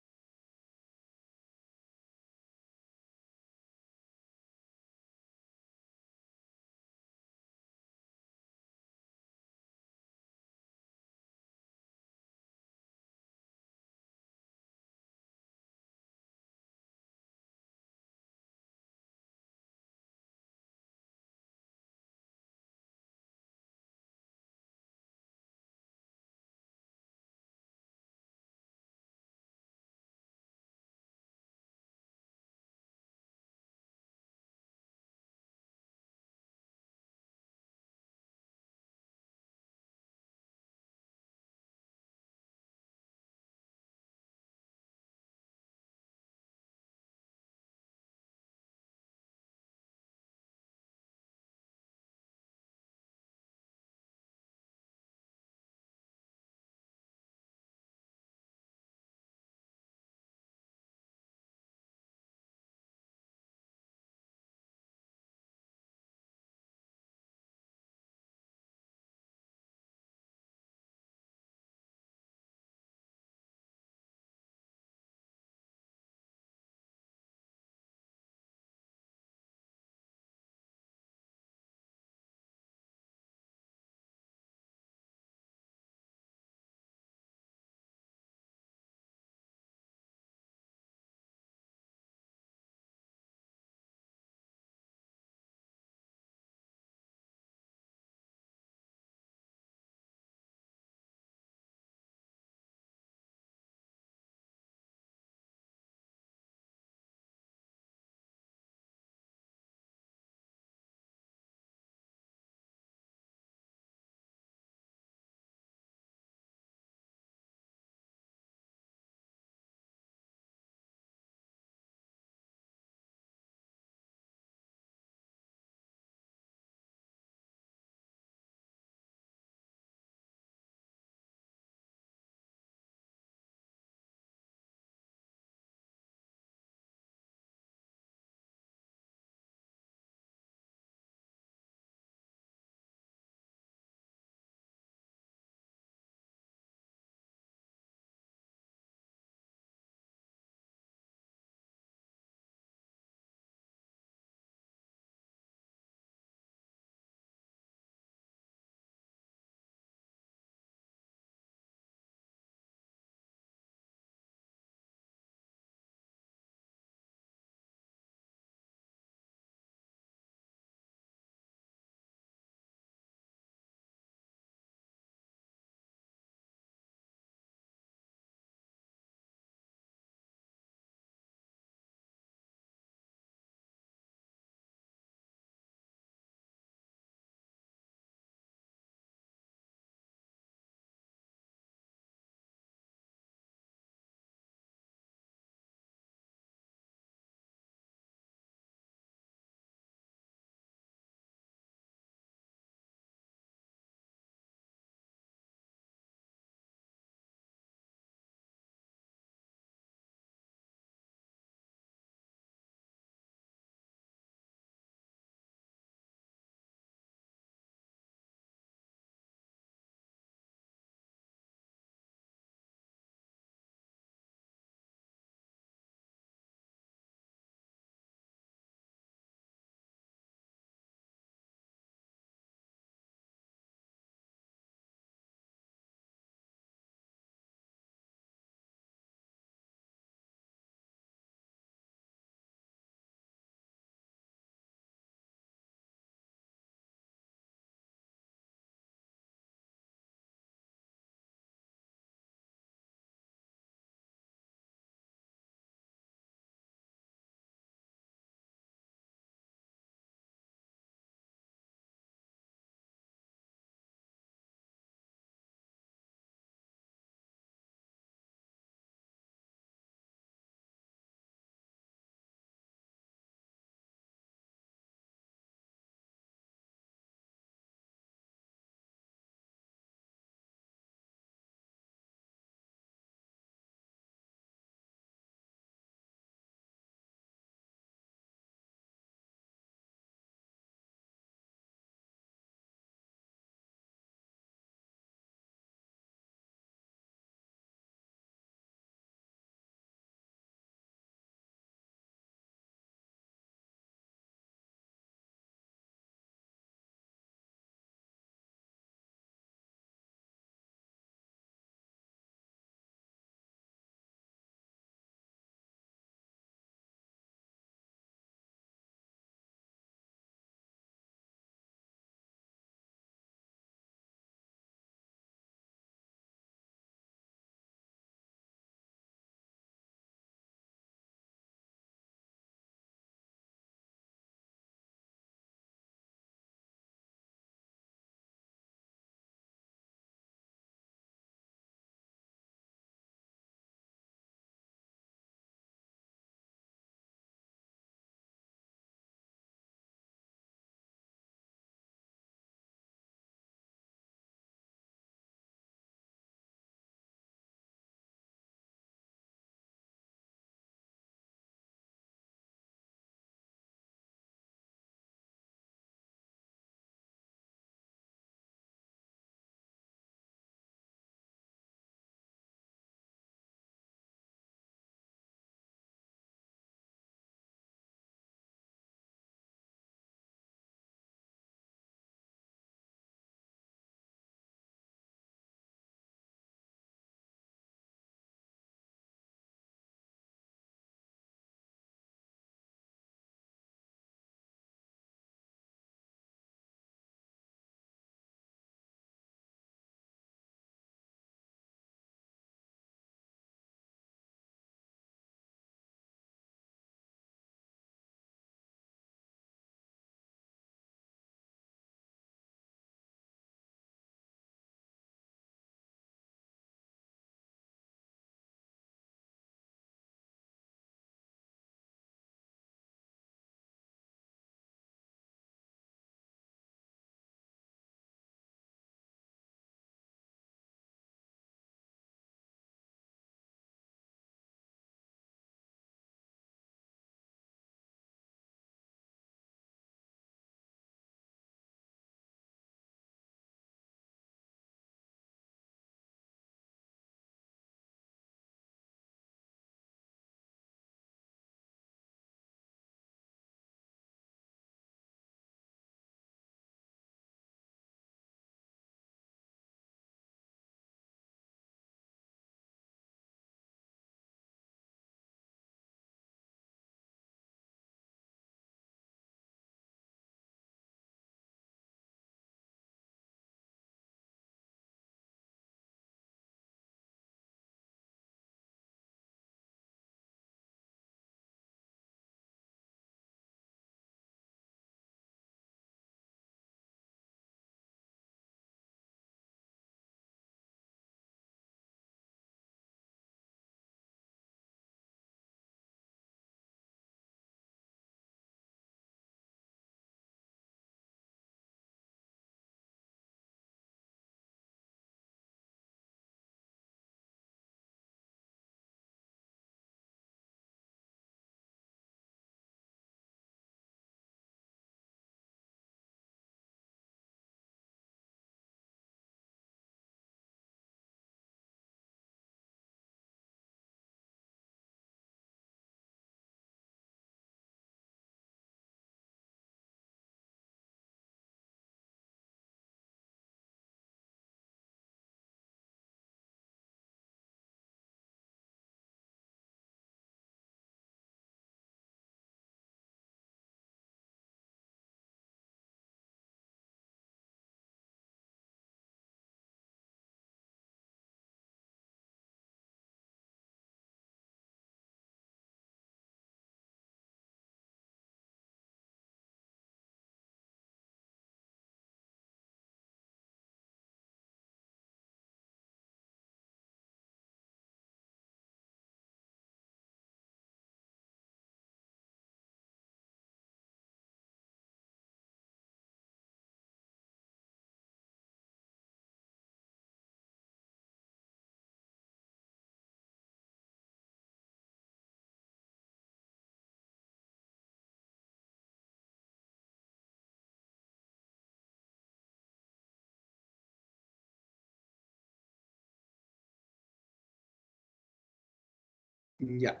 Ya,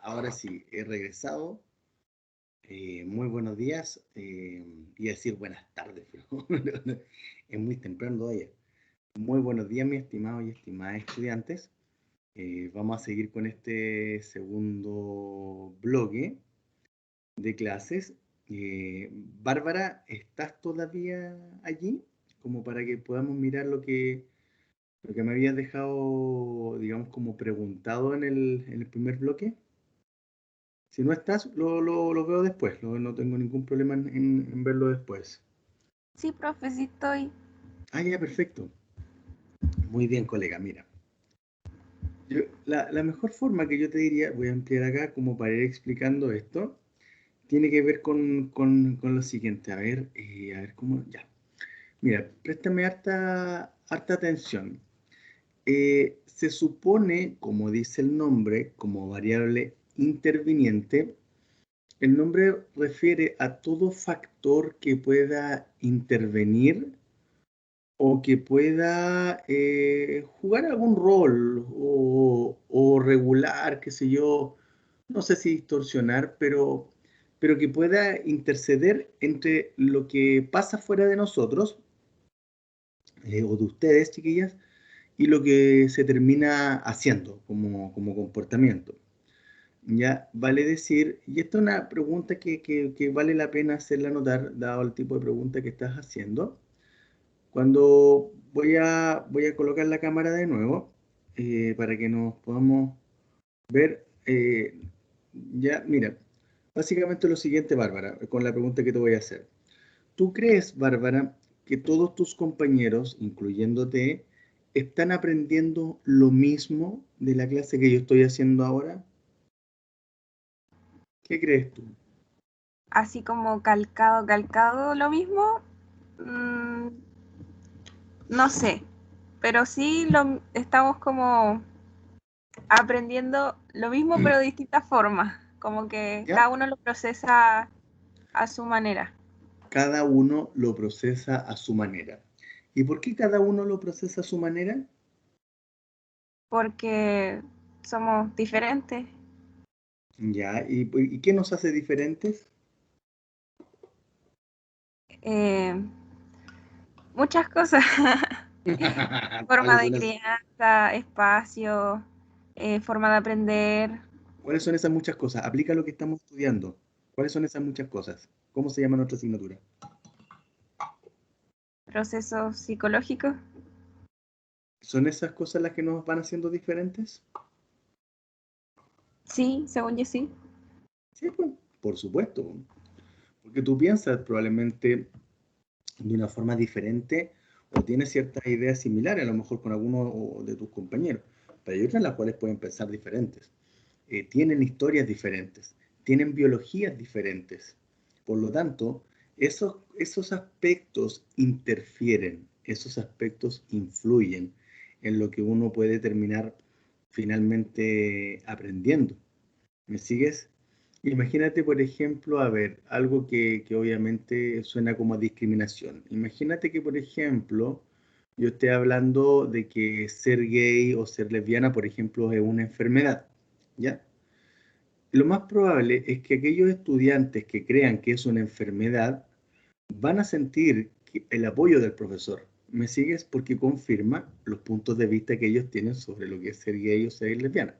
ahora sí, he regresado. Muy buenos días. Iba a decir buenas tardes, pero es muy temprano todavía. Muy buenos días, mis estimados y estimadas estudiantes. Vamos a seguir con este segundo bloque de clases. Bárbara, ¿estás todavía allí? Como para que podamos mirar lo que me habías dejado, digamos, como preguntado en el primer bloque. Si no estás, lo veo después. No tengo ningún problema en verlo después. Sí, profe, sí estoy. Ah, ya, perfecto. Muy bien, colega, mira. La mejor forma que yo te diría, voy a ampliar acá como para ir explicando esto, tiene que ver con lo siguiente. A ver cómo, ya. Mira, préstame harta atención. Se supone, como dice el nombre, como variable interviniente, el nombre refiere a todo factor que pueda intervenir o que pueda jugar algún rol o regular, qué sé yo, no sé si distorsionar, pero que pueda interceder entre lo que pasa fuera de nosotros, o de ustedes, chiquillas, y lo que se termina haciendo como comportamiento. Ya vale decir, y esta es una pregunta que vale la pena hacerla notar, dado el tipo de pregunta que estás haciendo. Cuando voy a colocar la cámara de nuevo, para que nos podamos ver, ya, mira, básicamente lo siguiente, Bárbara, con la pregunta que te voy a hacer. ¿Tú crees, Bárbara, que todos tus compañeros, incluyéndote, están aprendiendo lo mismo de la clase que yo estoy haciendo ahora? ¿Qué crees tú? Así como calcado lo mismo. mm, no sé, pero sí estamos como aprendiendo lo mismo, pero de distintas formas. Como que ¿Ya? cada uno lo procesa a su manera. Cada uno lo procesa a su manera. ¿Y por qué cada uno lo procesa a su manera? Porque somos diferentes. ¿Ya? ¿Y qué nos hace diferentes? eh, muchas cosas. Forma de ¿Cuáles crianza, espacio, forma de aprender, son esas muchas cosas? Aplica lo que estamos estudiando. ¿Cuáles son esas muchas cosas? ¿Cómo se llama nuestra asignatura? procesos psicológicos. ¿Son esas cosas las que nos van haciendo diferentes? Sí, según yo sí. Sí, pues, por supuesto. Porque tú piensas probablemente de una forma diferente o tienes ciertas ideas similares, a lo mejor con alguno de tus compañeros, pero hay otras en las cuales pueden pensar diferentes. Tienen historias diferentes, tienen biologías diferentes. Por lo tanto, esos aspectos interfieren, esos aspectos influyen en lo que uno puede terminar finalmente aprendiendo. ¿Me sigues? Imagínate, por ejemplo, a ver, algo que obviamente suena como a discriminación. Imagínate que, por ejemplo, yo esté hablando de que ser gay o ser lesbiana, por ejemplo, es una enfermedad, ¿ya? Lo más probable es que aquellos estudiantes que crean que es una enfermedad van a sentir el apoyo del profesor. ¿Me sigues? Porque confirma los puntos de vista que ellos tienen sobre lo que es ser gay o ser lesbiana.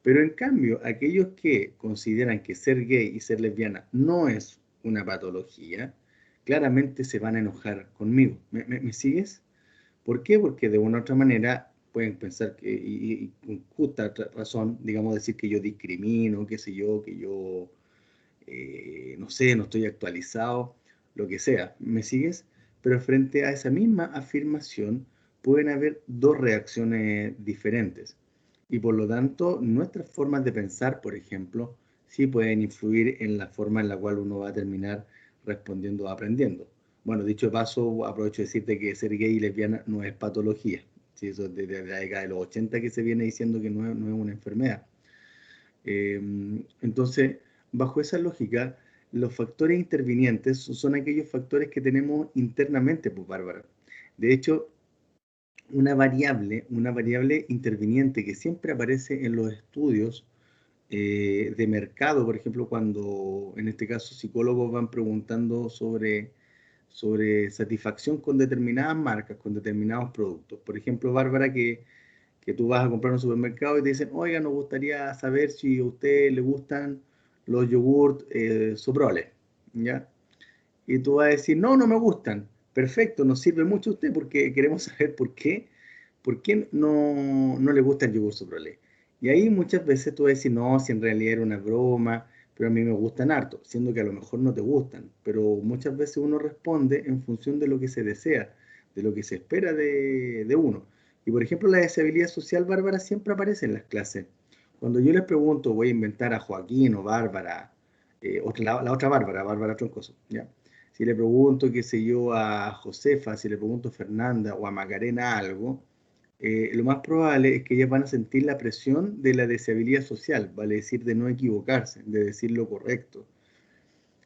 Pero en cambio, aquellos que consideran que ser gay y ser lesbiana no es una patología, claramente se van a enojar conmigo. ¿Me sigues? ¿Por qué? Porque de una u otra manera pueden pensar que, y con justa razón, digamos, decir que yo discrimino, qué sé yo, que yo, no sé, no estoy actualizado, lo que sea. ¿Me sigues? Pero frente a esa misma afirmación pueden haber dos reacciones diferentes. Y por lo tanto, nuestras formas de pensar, por ejemplo, sí pueden influir en la forma en la cual uno va a terminar respondiendo o aprendiendo. Bueno, dicho de paso, aprovecho de decirte que ser gay y lesbiana no es patología. Sí, eso es desde la década de los 80 que se viene diciendo que no es una enfermedad. Entonces, bajo esa lógica, los factores intervinientes son aquellos factores que tenemos internamente, pues, Bárbara. De hecho, una variable interviniente que siempre aparece en los estudios de mercado, por ejemplo, cuando en este caso psicólogos van preguntando sobre satisfacción con determinadas marcas, con determinados productos. Por ejemplo, Bárbara, que tú vas a comprar en un supermercado y te dicen, oiga, nos gustaría saber si a usted le gustan los yogurt Soprole, ¿ya? Y tú vas a decir, no, no me gustan. Perfecto, nos sirve mucho a usted porque queremos saber por qué no le gusta el yogur Soprole. Y ahí muchas veces tú vas a decir, no, si en realidad era una broma, pero a mí me gustan harto, siendo que a lo mejor no te gustan. Pero muchas veces uno responde en función de lo que se desea, de lo que se espera de uno. Y por ejemplo, la deseabilidad social, Bárbara, siempre aparece en las clases. Cuando yo les pregunto, voy a inventar a Joaquín o Bárbara, la otra Bárbara, Bárbara Troncoso, ¿ya? Si le pregunto, qué sé yo, a Josefa, si le pregunto a Fernanda o a Macarena algo, lo más probable es que ellas van a sentir la presión de la deseabilidad social, vale decir, de no equivocarse, de decir lo correcto.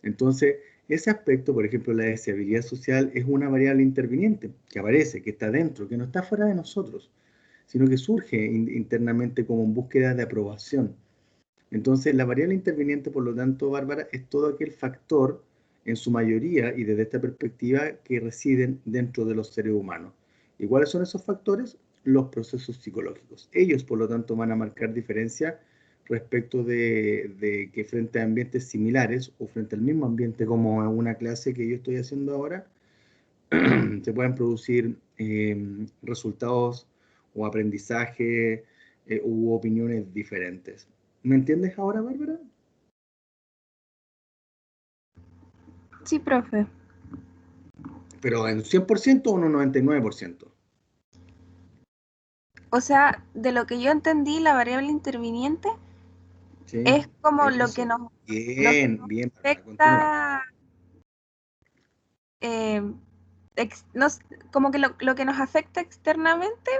Entonces, ese aspecto, por ejemplo, la deseabilidad social es una variable interviniente que aparece, que está dentro, que no está fuera de nosotros, sino que surge internamente como en búsqueda de aprobación. Entonces, la variable interviniente, por lo tanto, Bárbara, es todo aquel factor, en su mayoría, y desde esta perspectiva, que residen dentro de los seres humanos. ¿Y cuáles son esos factores? Los procesos psicológicos. Ellos, por lo tanto, van a marcar diferencia respecto de que frente a ambientes similares o frente al mismo ambiente como en una clase que yo estoy haciendo ahora, se pueden producir resultados o aprendizaje u opiniones diferentes. ¿Me entiendes ahora, Bárbara? Sí, profe. ¿Pero en 100% o en un 99%? O sea, de lo que yo entendí, la variable interviniente Sí, es como lo eso. que nos Bien, Bárbara, continúa. afecta, como que lo que nos afecta externamente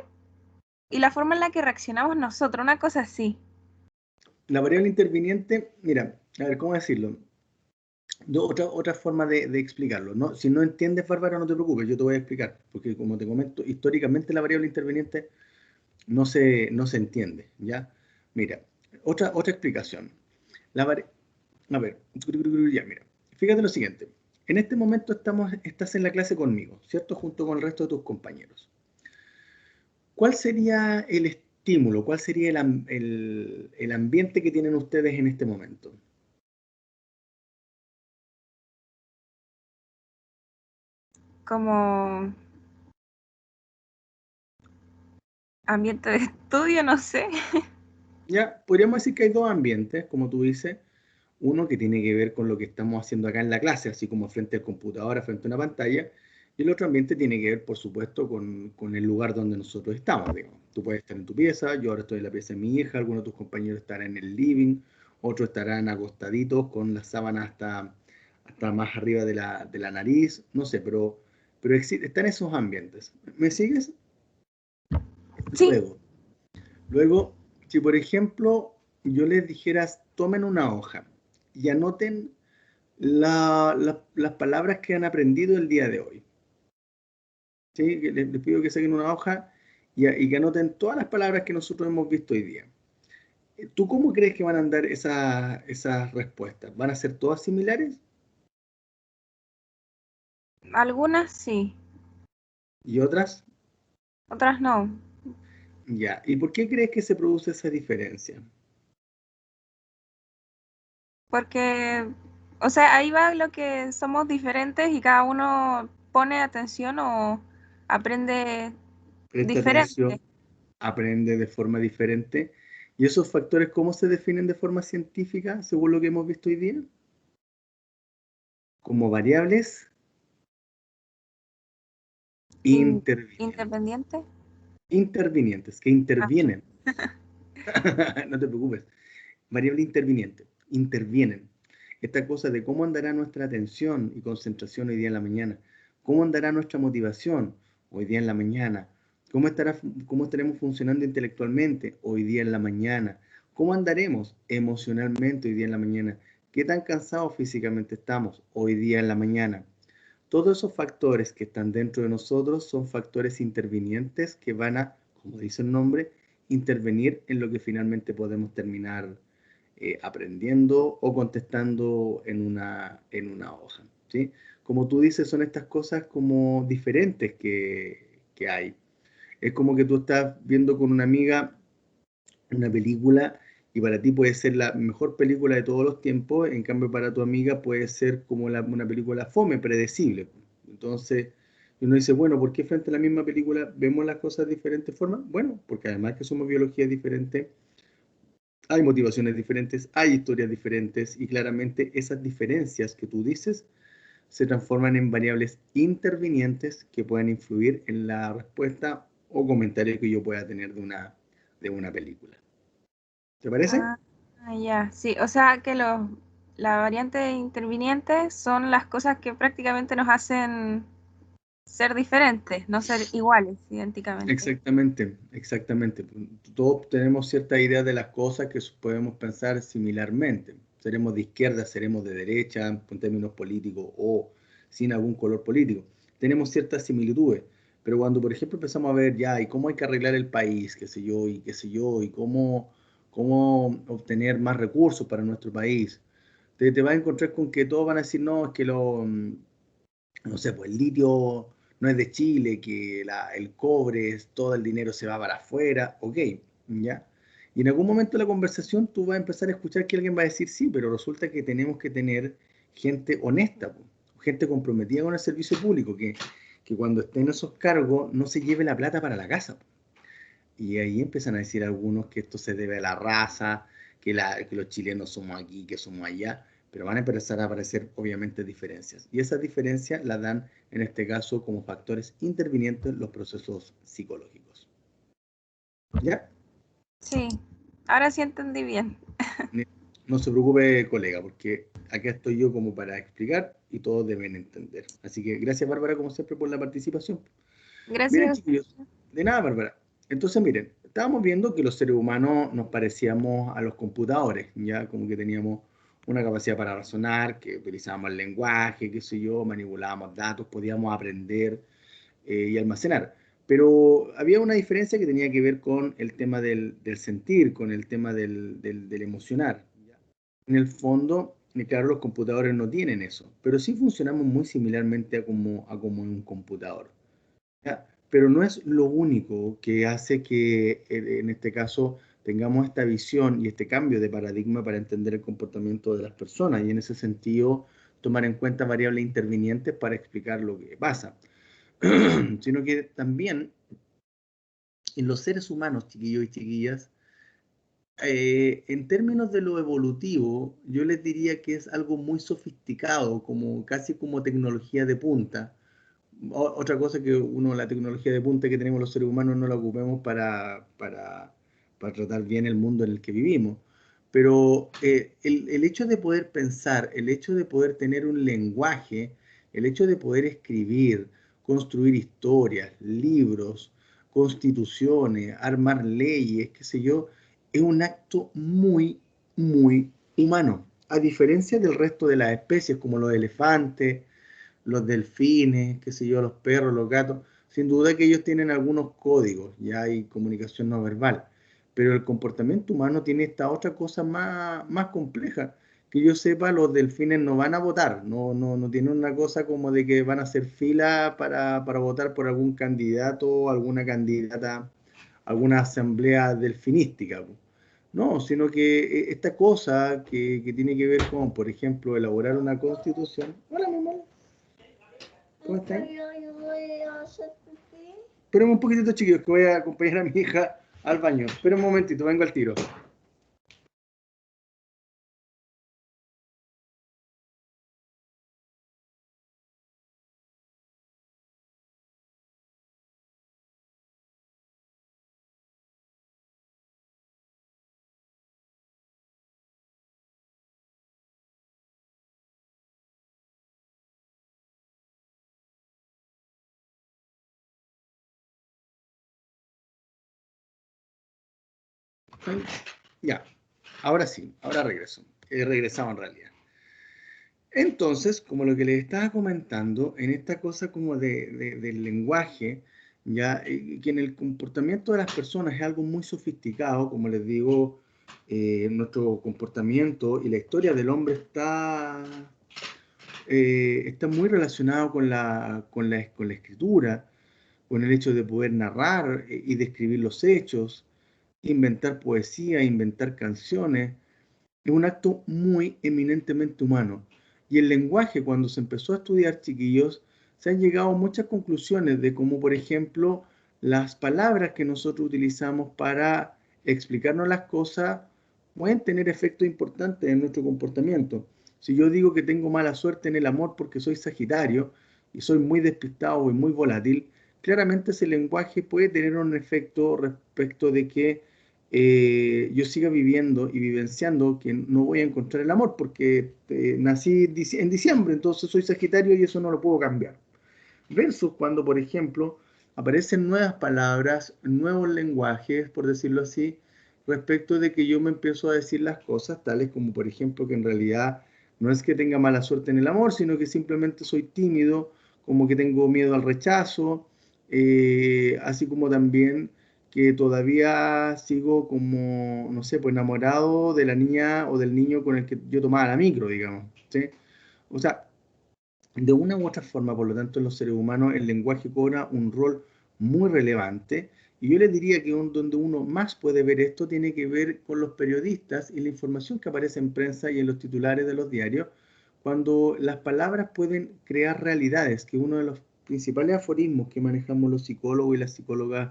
y la forma en la que reaccionamos nosotros, una cosa así. La variable interviniente, mira, a ver, ¿cómo decirlo? Otra forma de explicarlo, ¿no? Si no entiendes, Bárbara, no te preocupes, yo te voy a explicar, porque como te comento, históricamente la variable interviniente no se entiende, ¿ya? Mira, otra explicación. A ver, ya, mira, fíjate lo siguiente. En este momento estás en la clase conmigo, ¿cierto? Junto con el resto de tus compañeros. ¿Cuál sería el estímulo? ¿Cuál sería el ambiente que tienen ustedes en este momento? Como ambiente de estudio, no sé. Ya, podríamos decir que hay dos ambientes, como tú dices. Uno que tiene que ver con lo que estamos haciendo acá en la clase, así como frente al computador, frente a una pantalla. Y el otro ambiente tiene que ver, por supuesto, con el lugar donde nosotros estamos. Digamos. Tú puedes estar en tu pieza, yo ahora estoy en la pieza de mi hija, algunos de tus compañeros estarán en el living, otros estarán acostaditos con la sábana hasta más arriba de la nariz, no sé, pero están esos ambientes. ¿Me sigues? Sí, Luego, si por ejemplo yo les dijeras, tomen una hoja y anoten las palabras que han aprendido el día de hoy. ¿Sí? Les pido que saquen una hoja y que anoten todas las palabras que nosotros hemos visto hoy día. ¿Tú cómo crees que van a andar esas respuestas? ¿Van a ser todas similares? algunas sí, ¿Y otras? otras no. Ya. ¿Y por qué crees que se produce esa diferencia? Porque, o sea, ahí va lo que somos diferentes y cada uno pone atención o aprende Presta diferente. atención, aprende de forma diferente. ¿Y esos factores cómo se definen de forma científica, según lo que hemos visto hoy día? Como variables intervinientes. Independiente. Intervinientes, que Ah, intervienen. No te preocupes. Variable interviniente. Intervienen. Esta cosa de cómo andará nuestra atención y concentración hoy día en la mañana. Cómo andará nuestra motivación hoy día en la mañana. Cómo estaremos funcionando intelectualmente hoy día en la mañana. Cómo andaremos emocionalmente hoy día en la mañana. Qué tan cansados físicamente estamos hoy día en la mañana. todos esos factores que están dentro de nosotros son factores intervinientes que van a, como dice el nombre, intervenir en lo que finalmente podemos terminar aprendiendo o contestando en una hoja, ¿sí? Como tú dices, son estas cosas como diferentes que hay. Es como que tú estás viendo con una amiga una película y para ti puede ser la mejor película de todos los tiempos, en cambio para tu amiga puede ser como una película fome, predecible. Entonces, uno dice, bueno, ¿por qué frente a la misma película vemos las cosas de diferentes formas? Bueno, porque además que somos biologías diferentes, hay motivaciones diferentes, hay historias diferentes y claramente esas diferencias que tú dices se transforman en variables intervinientes que pueden influir en la respuesta o comentario que yo pueda tener de una película. ¿Te parece? Ah, ya, sí, o sea que las variantes intervinientes son las cosas que prácticamente nos hacen ser diferentes, no ser iguales, idénticamente. Exactamente, exactamente. Todos tenemos cierta idea de las cosas que podemos pensar similarmente. Seremos de izquierda, seremos de derecha, en términos políticos o sin algún color político. Tenemos ciertas similitudes, pero cuando, por ejemplo, empezamos a ver ya, y cómo hay que arreglar el país, qué sé yo, y cómo obtener más recursos para nuestro país, te vas a encontrar con que todos van a decir, no, es que no sé, pues el litio no es de Chile, que el cobre, todo el dinero se va para afuera, ok, ¿ya? Y en algún momento de la conversación tú vas a empezar a escuchar que alguien va a decir, sí, pero resulta que tenemos que tener gente honesta, po, gente comprometida con el servicio público, que cuando esté en esos cargos no se lleve la plata para la casa, po. Y ahí empiezan a decir algunos que esto se debe a la raza, que los chilenos somos aquí, que somos allá, pero van a empezar a aparecer obviamente diferencias. Y esas diferencias las dan, en este caso, como factores intervinientes los procesos psicológicos. ¿Ya? Sí, ahora sí entendí bien. No se preocupe, colega, porque acá estoy yo como para explicar y todos deben entender. Así que gracias, Bárbara, como siempre, por la participación. Miren, Gracias. chiquillos, de nada, Bárbara. Entonces, miren, estábamos viendo que los seres humanos nos parecíamos a los computadores, ya como que teníamos una capacidad para razonar, que utilizábamos el lenguaje, qué sé yo, manipulábamos datos, podíamos aprender y almacenar. Pero había una diferencia que tenía que ver con el tema del sentir, con el tema del emocionar. En el fondo, claro, los computadores no tienen eso, pero sí funcionamos muy similarmente a como un computador. ¿Ya? Pero no es lo único que hace que en este caso tengamos esta visión y este cambio de paradigma para entender el comportamiento de las personas y en ese sentido tomar en cuenta variables intervinientes para explicar lo que pasa, sino que también en los seres humanos, chiquillos y chiquillas, en términos de lo evolutivo, yo les diría que es algo muy sofisticado, como casi como tecnología de punta. Otra cosa que la tecnología de punta que tenemos los seres humanos no la ocupemos para tratar bien el mundo en el que vivimos. Pero el hecho de poder pensar, el hecho de poder tener un lenguaje, el hecho de poder escribir, construir historias, libros, constituciones, armar leyes, qué sé yo, es un acto muy, muy humano. A diferencia del resto de las especies, como los elefantes, los delfines, qué sé yo, los perros, los gatos, sin duda que ellos tienen algunos códigos, ya hay comunicación no verbal, pero el comportamiento humano tiene esta otra cosa más compleja. Que yo sepa, los delfines no van a votar, no tienen una cosa como de que van a hacer fila para votar por algún candidato o alguna candidata, alguna asamblea delfinística, po. No, sino que esta cosa que tiene que ver con, por ejemplo, elaborar una constitución. Hola, mamá. ¿Cómo están? Esperen un poquitito, chiquillos, que voy a acompañar a mi hija al baño. Esperen un momentito, vengo al tiro. Ya, ahora sí, ahora regreso. He regresado en realidad. Entonces, como lo que les estaba comentando, en esta cosa como del lenguaje, ya que en el comportamiento de las personas es algo muy sofisticado, como les digo, nuestro comportamiento y la historia del hombre está muy relacionado con la escritura, con el hecho de poder narrar y describir los hechos, inventar poesía, inventar canciones. Es un acto muy eminentemente humano. Y el lenguaje, cuando se empezó a estudiar, chiquillos, se han llegado a muchas conclusiones de cómo, por ejemplo, las palabras que nosotros utilizamos para explicarnos las cosas pueden tener efectos importantes en nuestro comportamiento. Si yo digo que tengo mala suerte en el amor porque soy Sagitario y soy muy despistado y muy volátil, claramente ese lenguaje puede tener un efecto respecto de que yo siga viviendo y vivenciando que no voy a encontrar el amor porque nací en diciembre, entonces soy Sagitario y eso no lo puedo cambiar. Versus cuando, por ejemplo, aparecen nuevas palabras, nuevos lenguajes, por decirlo así, respecto de que yo me empiezo a decir las cosas, tales como, por ejemplo, que en realidad no es que tenga mala suerte en el amor, sino que simplemente soy tímido, como que tengo miedo al rechazo, así como también que todavía sigo como, no sé, pues enamorado de la niña o del niño con el que yo tomaba la micro, digamos, ¿sí? O sea, de una u otra forma, por lo tanto, en los seres humanos el lenguaje cobra un rol muy relevante. Y yo les diría que donde uno más puede ver esto tiene que ver con los periodistas y la información que aparece en prensa y en los titulares de los diarios, cuando las palabras pueden crear realidades, que uno de los principales aforismos que manejamos los psicólogos y las psicólogas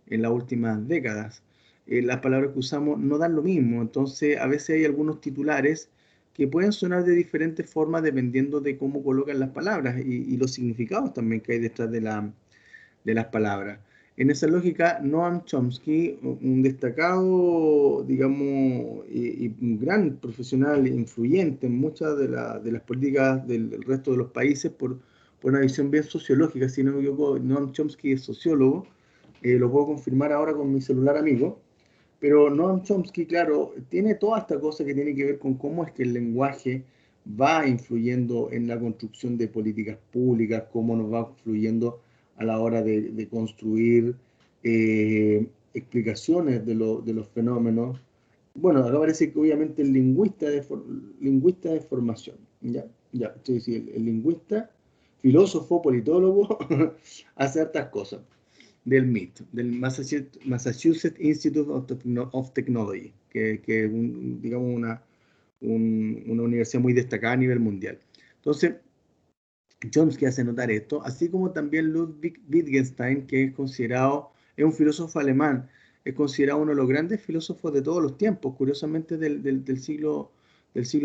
en las últimas décadas. Las palabras que usamos no dan lo mismo, entonces a veces hay algunos titulares que pueden sonar de diferentes formas dependiendo de cómo colocan las palabras y los significados también que hay detrás de las palabras. En esa lógica, Noam Chomsky, un destacado, digamos, y un gran profesional influyente en muchas de las políticas del resto de los países por una visión bien sociológica, si no me equivoco, Noam Chomsky es sociólogo, lo puedo confirmar ahora con mi celular amigo, pero Noam Chomsky, claro, tiene toda esta cosa que tiene que ver con cómo es que el lenguaje va influyendo en la construcción de políticas públicas, cómo nos va influyendo a la hora de construir explicaciones de los fenómenos. Bueno, acá parece que obviamente el lingüista de formación, ¿ya? Ya, estoy diciendo, el lingüista, filósofo, politólogo, hace hartas cosas del MIT, del Massachusetts Institute of Technology, que es digamos una universidad muy destacada a nivel mundial. Entonces, Chomsky hace notar esto, así como también Ludwig Wittgenstein, que es un filósofo alemán, es considerado uno de los grandes filósofos de todos los tiempos, curiosamente del siglo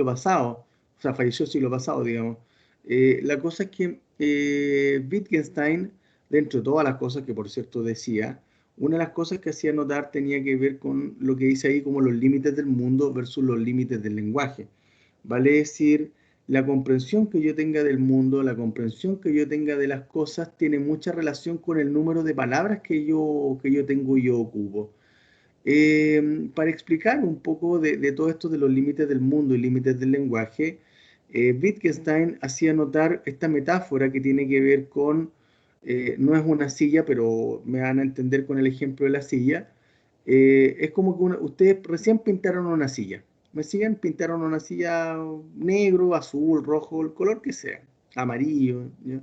pasado, o sea, falleció el siglo pasado, digamos. La cosa es que Wittgenstein, dentro de todas las cosas que por cierto decía, una de las cosas que hacía notar tenía que ver con lo que dice ahí como los límites del mundo versus los límites del lenguaje. Vale decir, la comprensión que yo tenga del mundo, la comprensión que yo tenga de las cosas, tiene mucha relación con el número de palabras que yo tengo y yo ocupo. Para explicar un poco de todo esto de los límites del mundo y límites del lenguaje, Wittgenstein hacía notar esta metáfora que tiene que ver con, no es una silla, pero me van a entender con el ejemplo de la silla, es como que ustedes recién pintaron una silla. ¿Me siguen? Pintaron una silla negro, azul, rojo, el color que sea, amarillo, ¿ya?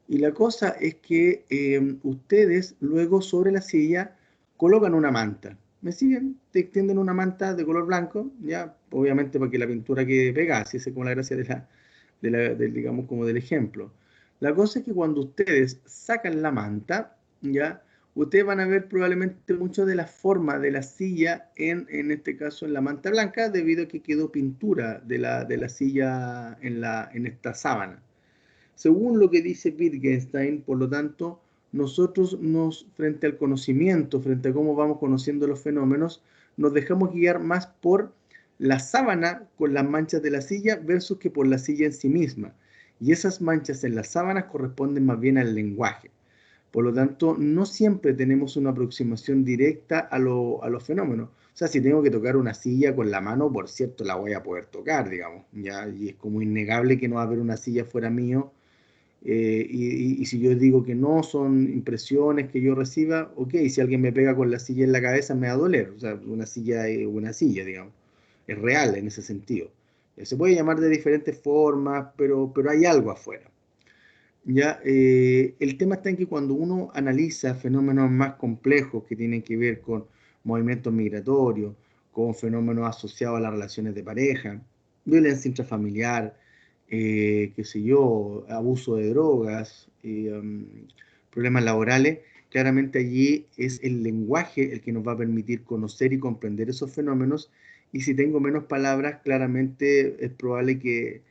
Y la cosa es que ustedes luego sobre la silla colocan una manta. ¿Me siguen? Te extienden una manta de color blanco, ya, obviamente para que la pintura quede pegada, así es como la gracia digamos, como del ejemplo. La cosa es que cuando ustedes sacan la manta, ya, ustedes van a ver probablemente mucho de la forma de la silla, en este caso en la manta blanca, debido a que quedó pintura de la silla en esta sábana. Según lo que dice Wittgenstein, por lo tanto, nosotros frente al conocimiento, frente a cómo vamos conociendo los fenómenos, nos dejamos guiar más por la sábana con las manchas de la silla versus que por la silla en sí misma. Y esas manchas en las sábanas corresponden más bien al lenguaje. Por lo tanto, no siempre tenemos una aproximación directa a los fenómenos. O sea, si tengo que tocar una silla con la mano, por cierto, la voy a poder tocar, digamos, ¿ya? Y es como innegable que no va a haber una silla fuera mío. Y si yo digo que no, son impresiones que yo reciba, ok, si alguien me pega con la silla en la cabeza me va a doler, o sea, una silla es una silla, digamos, es real en ese sentido. Se puede llamar de diferentes formas, pero hay algo afuera. Ya, el tema está en que cuando uno analiza fenómenos más complejos que tienen que ver con movimientos migratorios, con fenómenos asociados a las relaciones de pareja, violencia intrafamiliar, qué sé yo, abuso de drogas, problemas laborales, claramente allí es el lenguaje el que nos va a permitir conocer y comprender esos fenómenos, y si tengo menos palabras, claramente es probable que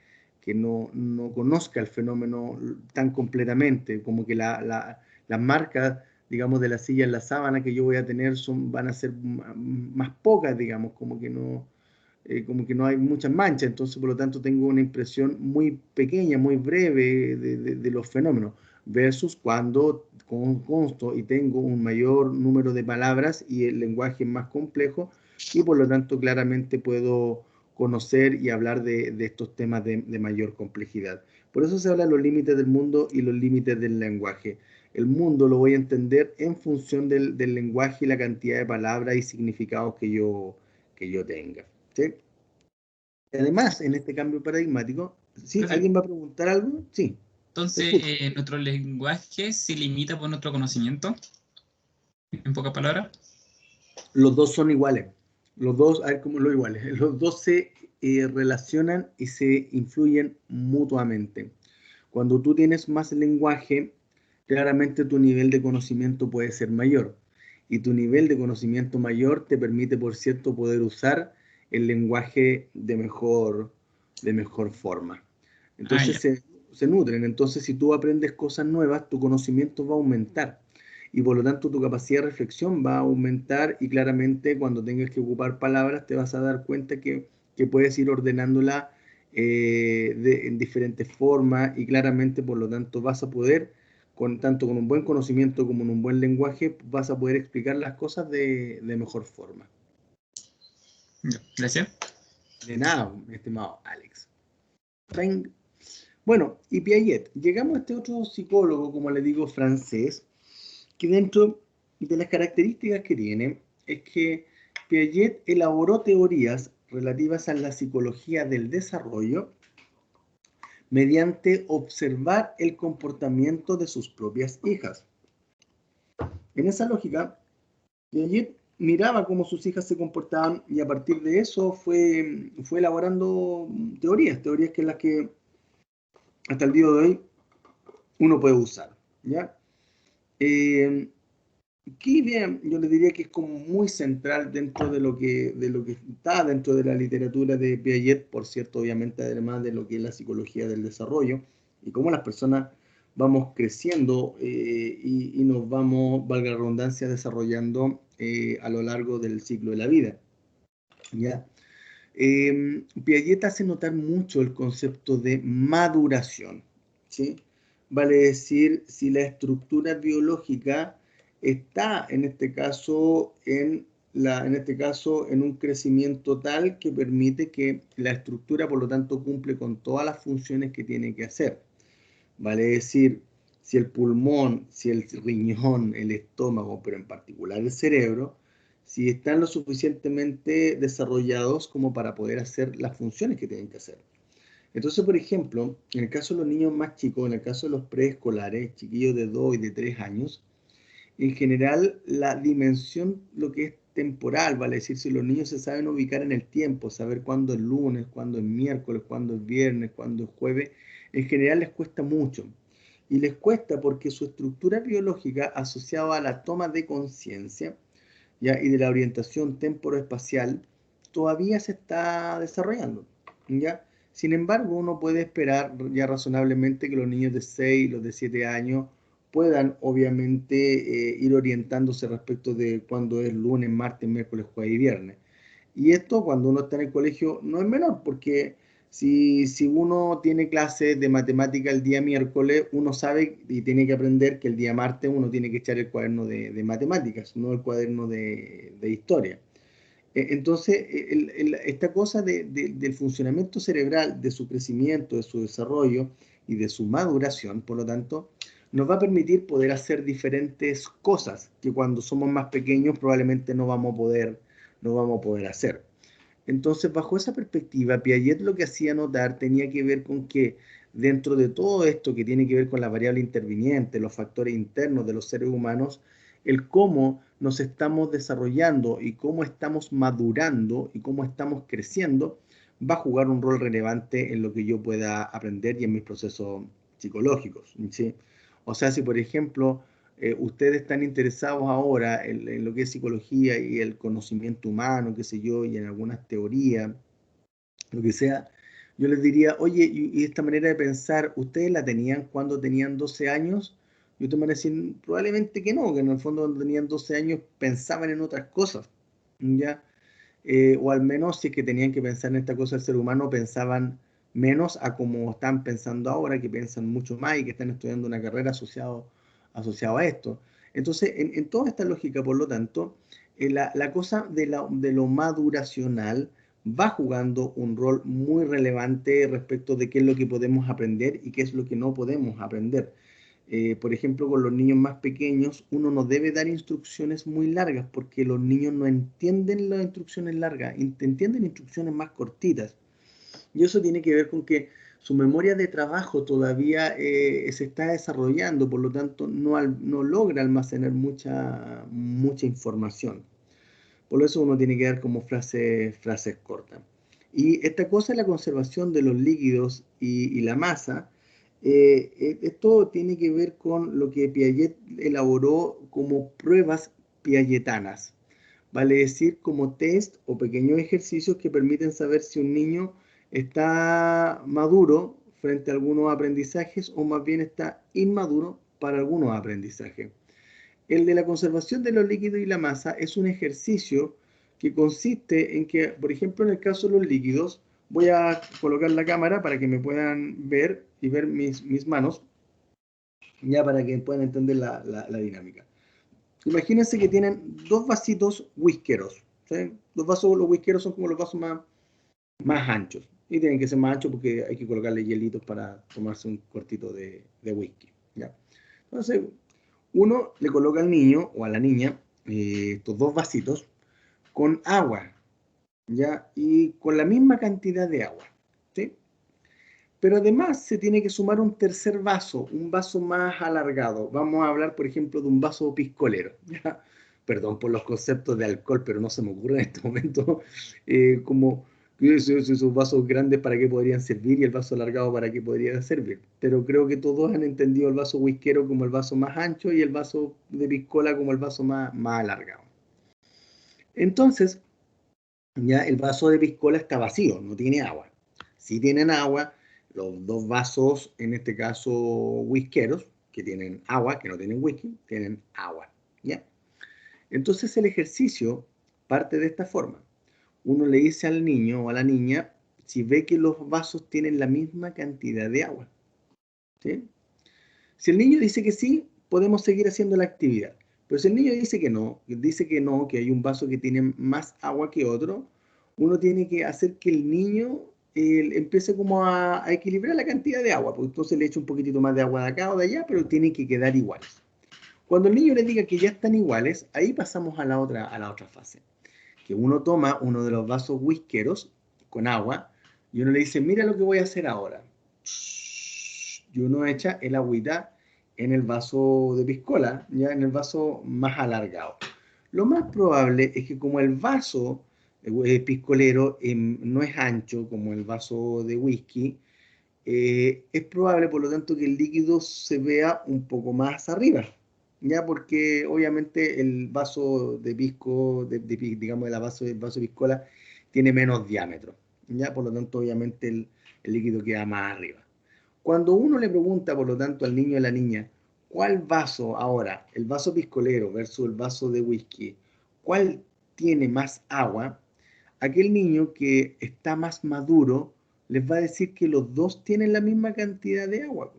no conozca el fenómeno tan completamente, como que las marcas, digamos, de la silla en la sábana que yo voy a tener van a ser más pocas, digamos, como que no hay muchas manchas, entonces por lo tanto tengo una impresión muy pequeña, muy breve de los fenómenos, versus cuando consto y tengo un mayor número de palabras y el lenguaje es más complejo, y por lo tanto claramente puedo conocer y hablar de estos temas de mayor complejidad. Por eso se habla de los límites del mundo y los límites del lenguaje. El mundo lo voy a entender en función del lenguaje y la cantidad de palabras y significados que yo tenga. ¿Sí? Además, en este cambio paradigmático, ¿sí? Profe, ¿Alguien va a preguntar algo? Sí, te entonces, escucho. nuestro lenguaje se limita por nuestro conocimiento, en pocas palabras. Los dos son iguales. Los dos, a ver cómo lo iguales. Los dos se relacionan y se influyen mutuamente. Cuando tú tienes más lenguaje, claramente tu nivel de conocimiento puede ser mayor. Y tu nivel de conocimiento mayor te permite, por cierto, poder usar el lenguaje de mejor forma. Entonces Ya. se nutren. Entonces, si tú aprendes cosas nuevas, tu conocimiento va a aumentar. Y por lo tanto, tu capacidad de reflexión va a aumentar. Y claramente, cuando tengas que ocupar palabras, te vas a dar cuenta que puedes ir ordenándola en diferentes formas. Y claramente, por lo tanto, vas a poder, tanto con un buen conocimiento como en un buen lenguaje, vas a poder explicar las cosas de mejor forma. Ya, gracias. De nada, mi estimado Alex. Bueno, y Piaget. Llegamos a este otro psicólogo, como le digo, francés, que dentro de las características que tiene es que Piaget elaboró teorías relativas a la psicología del desarrollo mediante observar el comportamiento de sus propias hijas. En esa lógica, Piaget miraba cómo sus hijas se comportaban y a partir de eso fue elaborando teorías que es las que hasta el día de hoy uno puede usar, ¿ya? ¿Qué idea? Yo le diría que es como muy central dentro de lo que está dentro de la literatura de Piaget, por cierto, obviamente, además de lo que es la psicología del desarrollo, y cómo las personas vamos creciendo y nos vamos, valga la redundancia, desarrollando a lo largo del ciclo de la vida, ¿ya? Piaget hace notar mucho el concepto de maduración, ¿sí? Vale decir, si la estructura biológica está en este caso en un crecimiento tal que permite que la estructura, por lo tanto, cumple con todas las funciones que tiene que hacer. Vale decir, si el pulmón, si el riñón, el estómago, pero en particular el cerebro, si están lo suficientemente desarrollados como para poder hacer las funciones que tienen que hacer. Entonces, por ejemplo, en el caso de los niños más chicos, en el caso de los preescolares, chiquillos de 2 y de 3 años, en general la dimensión, lo que es temporal, vale decir, si los niños se saben ubicar en el tiempo, saber cuándo es lunes, cuándo es miércoles, cuándo es viernes, cuándo es jueves, en general les cuesta mucho. Y les cuesta porque su estructura biológica asociada a la toma de conciencia, ¿ya? Y de la orientación temporoespacial todavía se está desarrollando, ¿ya? Sin embargo, uno puede esperar ya razonablemente que los niños de 6, los de 7 años puedan obviamente ir orientándose respecto de cuándo es lunes, martes, miércoles, jueves y viernes. Y esto cuando uno está en el colegio no es menor, porque si uno tiene clases de matemática el día miércoles, uno sabe y tiene que aprender que el día martes uno tiene que echar el cuaderno de matemáticas, no el cuaderno de historia. Entonces, esta cosa del funcionamiento cerebral, de su crecimiento, de su desarrollo y de su maduración, por lo tanto, nos va a permitir poder hacer diferentes cosas que cuando somos más pequeños probablemente no vamos a poder hacer. Entonces, bajo esa perspectiva, Piaget lo que hacía notar tenía que ver con que dentro de todo esto que tiene que ver con la variable interviniente, los factores internos de los seres humanos, el cómo nos estamos desarrollando y cómo estamos madurando y cómo estamos creciendo, va a jugar un rol relevante en lo que yo pueda aprender y en mis procesos psicológicos, ¿sí? O sea, si por ejemplo ustedes están interesados ahora en lo que es psicología y el conocimiento humano, qué sé yo, y en algunas teorías, lo que sea, yo les diría, oye, y esta manera de pensar, ¿ustedes la tenían cuando tenían 12 años? Y ustedes me van a decir, probablemente que no, que en el fondo cuando tenían 12 años pensaban en otras cosas, ¿ya? O al menos si es que tenían que pensar en esta cosa del ser humano, pensaban menos a como están pensando ahora, que piensan mucho más y que están estudiando una carrera asociado a esto. Entonces, en toda esta lógica, por lo tanto, la cosa de lo maduracional va jugando un rol muy relevante respecto de qué es lo que podemos aprender y qué es lo que no podemos aprender. Por ejemplo, con los niños más pequeños, uno no debe dar instrucciones muy largas porque los niños no entienden las instrucciones largas, entienden instrucciones más cortitas. Y eso tiene que ver con que su memoria de trabajo todavía se está desarrollando, por lo tanto no logra almacenar mucha información. Por eso uno tiene que dar como frases cortas. Y esta cosa de la conservación de los líquidos y la masa, esto tiene que ver con lo que Piaget elaboró como pruebas piagetanas. Vale decir, como test o pequeños ejercicios que permiten saber si un niño está maduro frente a algunos aprendizajes o más bien está inmaduro para algunos aprendizajes. El de la conservación de los líquidos y la masa es un ejercicio que consiste en que, por ejemplo, en el caso de los líquidos, voy a colocar la cámara para que me puedan ver y ver mis manos, ya para que puedan entender la dinámica. Imagínense que tienen dos vasitos whiskeros. ¿Sí? Los whiskeros son como los vasos más anchos. Y tienen que ser más anchos porque hay que colocarle hielitos para tomarse un cortito de whisky. ¿Ya? Entonces, uno le coloca al niño o a la niña estos dos vasitos con agua, ¿ya? Y con la misma cantidad de agua, ¿sí? Pero además se tiene que sumar un tercer vaso, un vaso más alargado. Vamos a hablar, por ejemplo, de un vaso piscolero, ¿ya? Perdón por los conceptos de alcohol, pero no se me ocurre en este momento como esos vasos grandes para qué podrían servir y el vaso alargado para qué podría servir. Pero creo que todos han entendido el vaso whiskero como el vaso más ancho y el vaso de piscola como el vaso más alargado. Entonces, ya el vaso de piscola está vacío, no tiene agua. Sí tienen agua los dos vasos, en este caso whiskeros, que tienen agua, que no tienen whisky, tienen agua, ¿ya? Entonces el ejercicio parte de esta forma. Uno le dice al niño o a la niña si ve que los vasos tienen la misma cantidad de agua, ¿sí? Si el niño dice que sí, podemos seguir haciendo la actividad. Pero si el niño dice que no, que hay un vaso que tiene más agua que otro, uno tiene que hacer que el niño empiece como a equilibrar la cantidad de agua, porque entonces le echa un poquitito más de agua de acá o de allá, pero tiene que quedar iguales. Cuando el niño le diga que ya están iguales, ahí pasamos a la otra fase. Que uno toma uno de los vasos whiskeros con agua y uno le dice, mira lo que voy a hacer ahora. Y uno echa el agüita en el vaso de piscola, ya en el vaso más alargado. Lo más probable es que como el vaso piscolero no es ancho como el vaso de whisky, es probable, por lo tanto, que el líquido se vea un poco más arriba, ya porque obviamente el vaso de pisco, digamos, el vaso de piscola, tiene menos diámetro, ya por lo tanto, obviamente, el líquido queda más arriba. Cuando uno le pregunta, por lo tanto, al niño o a la niña, ¿cuál vaso ahora, el vaso piscolero versus el vaso de whisky, cuál tiene más agua? Aquel niño que está más maduro les va a decir que los dos tienen la misma cantidad de agua,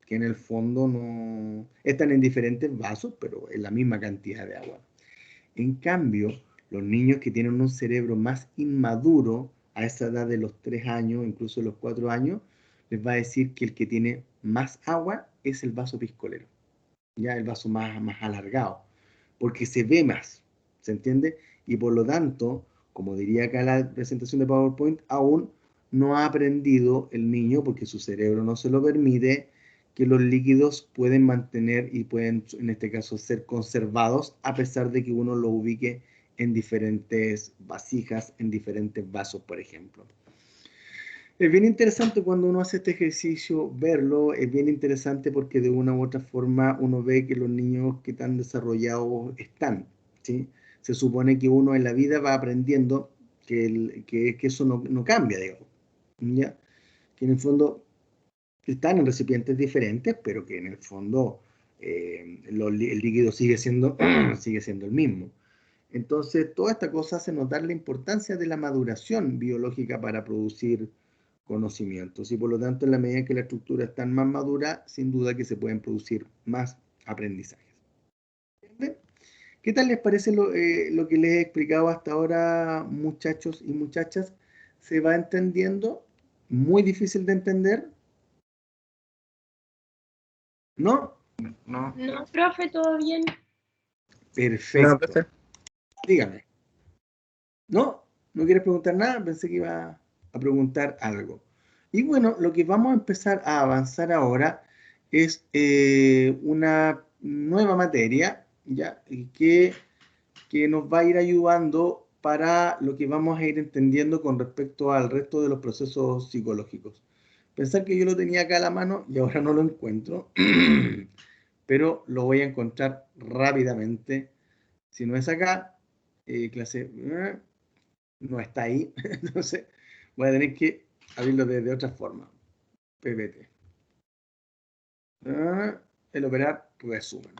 que en el fondo no están en diferentes vasos, pero en la misma cantidad de agua. En cambio, Los niños que tienen un cerebro más inmaduro a esa edad de los 3 años, incluso de los 4 años, les va a decir que el que tiene más agua es el vaso piscolero, ya el vaso más alargado, porque se ve más, ¿se entiende? Y por lo tanto, como diría acá la presentación de PowerPoint, aún no ha aprendido el niño, porque su cerebro no se lo permite, que los líquidos pueden mantener y pueden, en este caso, ser conservados, a pesar de que uno lo ubique en diferentes vasijas, en diferentes vasos, por ejemplo. Es bien interesante cuando uno hace este ejercicio, verlo, es bien interesante porque de una u otra forma uno ve que los niños que tan desarrollados están, ¿sí? Se supone que uno en la vida va aprendiendo que eso no cambia, digamos, ¿ya? Que en el fondo están en recipientes diferentes, pero que en el fondo el líquido sigue siendo, sigue siendo el mismo. Entonces, toda esta cosa hace notar la importancia de la maduración biológica para producir conocimientos y por lo tanto en la medida que la estructura está más madura, sin duda que se pueden producir más aprendizajes. ¿Entienden? ¿Qué tal les parece lo que les he explicado hasta ahora, muchachos y muchachas? ¿Se va entendiendo? ¿Muy difícil de entender? ¿No? No, profe, todo bien. Perfecto. No, profe. Dígame. ¿No? ¿No quieres preguntar nada? Pensé que iba a preguntar algo. Y bueno, lo que vamos a empezar a avanzar ahora es una nueva materia, ¿ya? Que nos va a ir ayudando para lo que vamos a ir entendiendo con respecto al resto de los procesos psicológicos. Pensar que yo lo tenía acá a la mano y ahora no lo encuentro, pero lo voy a encontrar rápidamente. Si no es acá, clase... no está ahí, entonces voy a tener que abrirlo de otra forma. PPT. El operar resumen.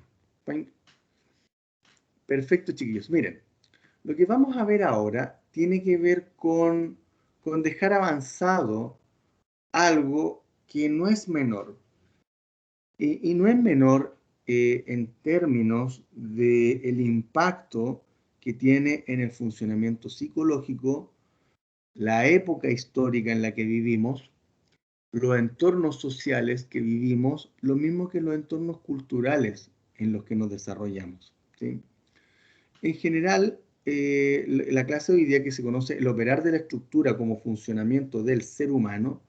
Perfecto, chiquillos. Miren, lo que vamos a ver ahora tiene que ver con dejar avanzado algo que no es menor. Y no es menor en términos del impacto que tiene en el funcionamiento psicológico la época histórica en la que vivimos, los entornos sociales que vivimos, lo mismo que los entornos culturales en los que nos desarrollamos, ¿sí? En general, la clase hoy día que se conoce el operar de la estructura como funcionamiento del ser humano,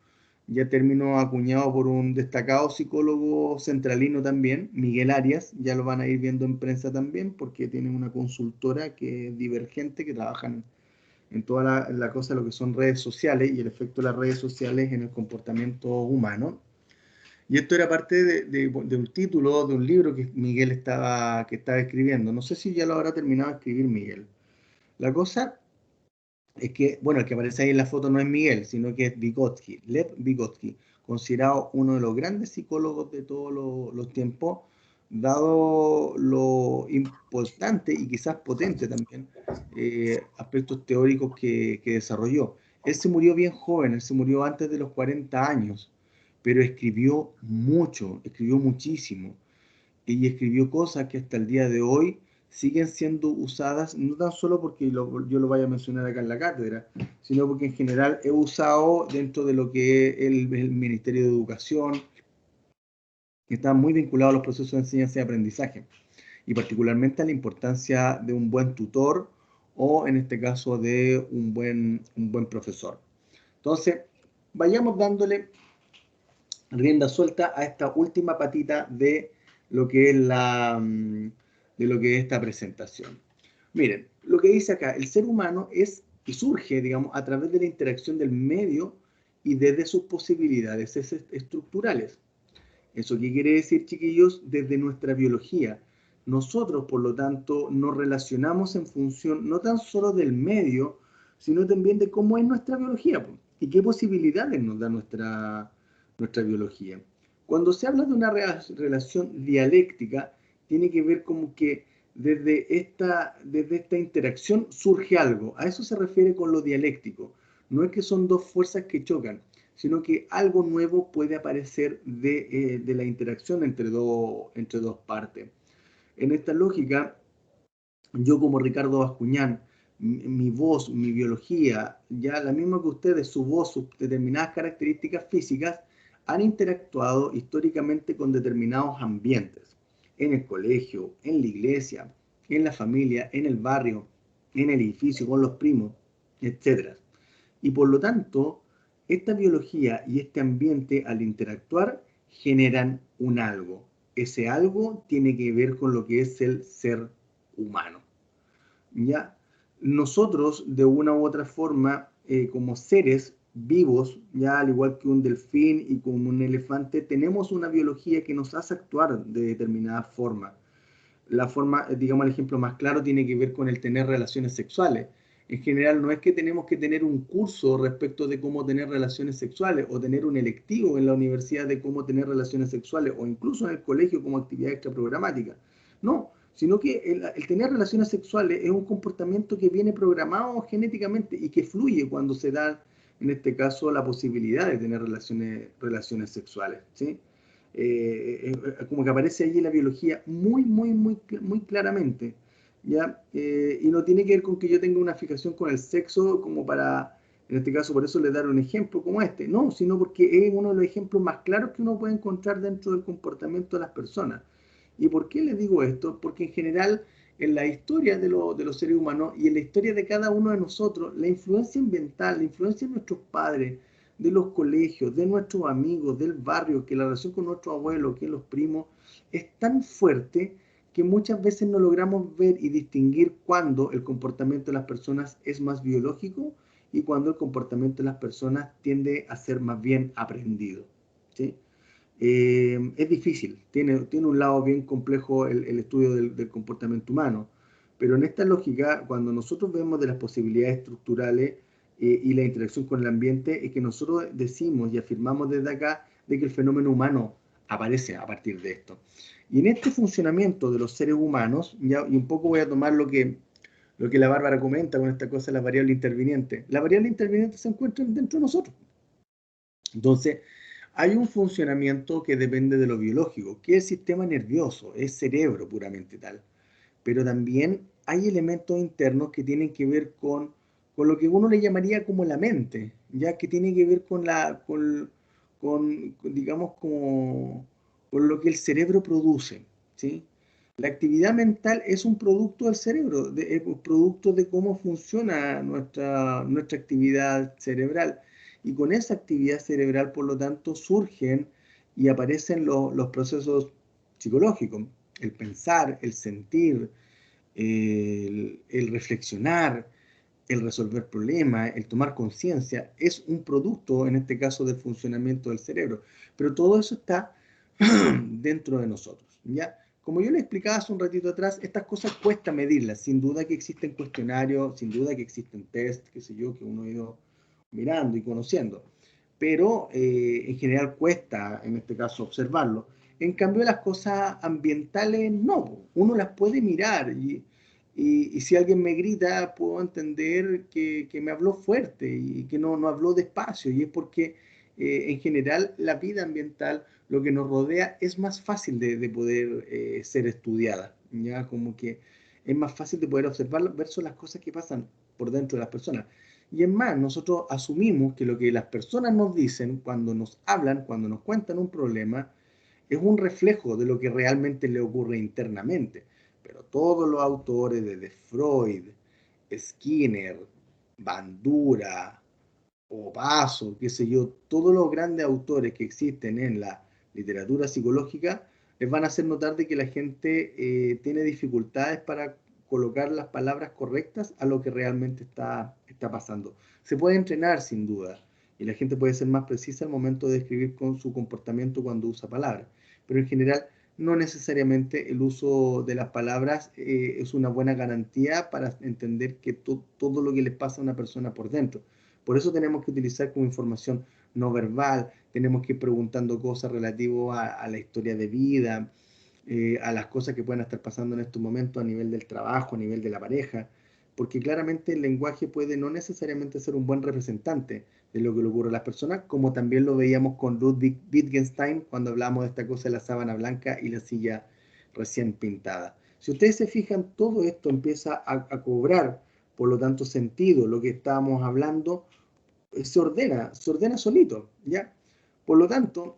ya terminó acuñado por un destacado psicólogo centralino también, Miguel Arias, ya lo van a ir viendo en prensa también, porque tienen una consultora que es divergente, que trabajan en toda la cosa de lo que son redes sociales y el efecto de las redes sociales en el comportamiento humano. Y esto era parte de un título, de un libro que Miguel estaba escribiendo. No sé si ya lo habrá terminado de escribir Miguel. La cosa es que, bueno, el que aparece ahí en la foto no es Miguel, sino que es Vygotsky, Lev Vygotsky, considerado uno de los grandes psicólogos de todos los tiempos, dado lo importante y quizás potente también aspectos teóricos que desarrolló. Él se murió bien joven, él se murió antes de los 40 años, pero escribió mucho, escribió muchísimo, y escribió cosas que hasta el día de hoy siguen siendo usadas, no tan solo porque yo lo vaya a mencionar acá en la cátedra, sino porque en general he usado dentro de lo que es el Ministerio de Educación, que está muy vinculado a los procesos de enseñanza y aprendizaje, y particularmente a la importancia de un buen tutor o en este caso de un buen profesor. Entonces, vayamos dándole rienda suelta a esta última patita de lo que es esta presentación. Miren, lo que dice acá, el ser humano es y surge, digamos, a través de la interacción del medio y desde sus posibilidades estructurales. ¿Eso qué quiere decir, chiquillos? Desde nuestra biología. Nosotros, por lo tanto, nos relacionamos en función no tan solo del medio, sino también de cómo es nuestra biología y qué posibilidades nos da nuestra biología. Cuando se habla de una relación dialéctica, tiene que ver como que desde esta interacción surge algo. A eso se refiere con lo dialéctico. No es que son dos fuerzas que chocan, sino que algo nuevo puede aparecer de la interacción entre dos partes. En esta lógica, yo como Ricardo Bascuñán mi voz, mi biología, ya la misma que ustedes, su voz, sus determinadas características físicas, han interactuado históricamente con determinados ambientes, en el colegio, en la iglesia, en la familia, en el barrio, en el edificio, con los primos, etc. Y por lo tanto, esta biología y este ambiente al interactuar generan un algo. Ese algo tiene que ver con lo que es el ser humano. ¿Ya? Nosotros, de una u otra forma, como seres vivos, ya al igual que un delfín y como un elefante, tenemos una biología que nos hace actuar de determinada forma. La forma, digamos, el ejemplo más claro tiene que ver con el tener relaciones sexuales. En general, no es que tenemos que tener un curso respecto de cómo tener relaciones sexuales o tener un electivo en la universidad de cómo tener relaciones sexuales o incluso en el colegio como actividad extraprogramática. No, sino que el tener relaciones sexuales es un comportamiento que viene programado genéticamente y que fluye cuando se da, en este caso, la posibilidad de tener relaciones sexuales, ¿sí? Como que aparece allí la biología muy claramente, ¿ya? Y no tiene que ver con que yo tenga una fijación con el sexo como para, en este caso, por eso le dar un ejemplo como este, no, sino porque es uno de los ejemplos más claros que uno puede encontrar dentro del comportamiento de las personas. ¿Y por qué les digo esto? Porque en general, en la historia de los seres humanos y en la historia de cada uno de nosotros, la influencia ambiental, la influencia de nuestros padres, de los colegios, de nuestros amigos, del barrio, que la relación con nuestros abuelos, que los primos, es tan fuerte que muchas veces no logramos ver y distinguir cuándo el comportamiento de las personas es más biológico y cuándo el comportamiento de las personas tiende a ser más bien aprendido, ¿sí? Es difícil, tiene un lado bien complejo el estudio del comportamiento humano, pero en esta lógica, cuando nosotros vemos de las posibilidades estructurales y la interacción con el ambiente, es que nosotros decimos y afirmamos desde acá de que el fenómeno humano aparece a partir de esto. Y en este funcionamiento de los seres humanos, y un poco voy a tomar lo que la Bárbara comenta con esta cosa de la variable interviniente. La variable interviniente se encuentra dentro de nosotros. Entonces, hay un funcionamiento que depende de lo biológico, que es el sistema nervioso, es cerebro puramente tal. Pero también hay elementos internos que tienen que ver con lo que uno le llamaría como la mente, ya que tiene que ver digamos, con lo que el cerebro produce, ¿sí? La actividad mental es un producto del cerebro, es un producto de cómo funciona nuestra actividad cerebral. Y con esa actividad cerebral, por lo tanto, surgen y aparecen los procesos psicológicos, el pensar, el sentir, el reflexionar, el resolver problemas, el tomar conciencia, es un producto, en este caso, del funcionamiento del cerebro. Pero todo eso está dentro de nosotros, ¿ya? Como yo le explicaba hace un ratito atrás, estas cosas cuesta medirlas. Sin duda que existen cuestionarios, sin duda que existen test, qué sé yo, que uno ha ido mirando y conociendo. Pero en general cuesta, en este caso, observarlo. En cambio, las cosas ambientales no. Uno las puede mirar y si alguien me grita, puedo entender que me habló fuerte y que no habló despacio. Y es porque en general la vida ambiental, lo que nos rodea, es más fácil de poder ser estudiada. ¿Ya? Como que es más fácil de poder observar versus las cosas que pasan por dentro de las personas. Y es más, nosotros asumimos que lo que las personas nos dicen cuando nos hablan, cuando nos cuentan un problema, es un reflejo de lo que realmente le ocurre internamente. Pero todos los autores, desde Freud, Skinner, Bandura, Opaso, qué sé yo, todos los grandes autores que existen en la literatura psicológica, les van a hacer notar de que la gente tiene dificultades para colocar las palabras correctas a lo que realmente está pasando. Se puede entrenar sin duda, y la gente puede ser más precisa al momento de describir con su comportamiento cuando usa palabras, pero en general no necesariamente el uso de las palabras es una buena garantía para entender que todo lo que les pasa a una persona por dentro. Por eso tenemos que utilizar como información no verbal, tenemos que ir preguntando cosas relativas a la historia de vida, a las cosas que pueden estar pasando en estos momentos a nivel del trabajo, a nivel de la pareja, porque claramente el lenguaje puede no necesariamente ser un buen representante de lo que le ocurre a las personas, como también lo veíamos con Ludwig Wittgenstein cuando hablábamos de esta cosa de la sábana blanca y la silla recién pintada. Si ustedes se fijan, todo esto empieza a cobrar por lo tanto sentido, lo que estábamos hablando, se ordena solito, ¿ya? Por lo tanto,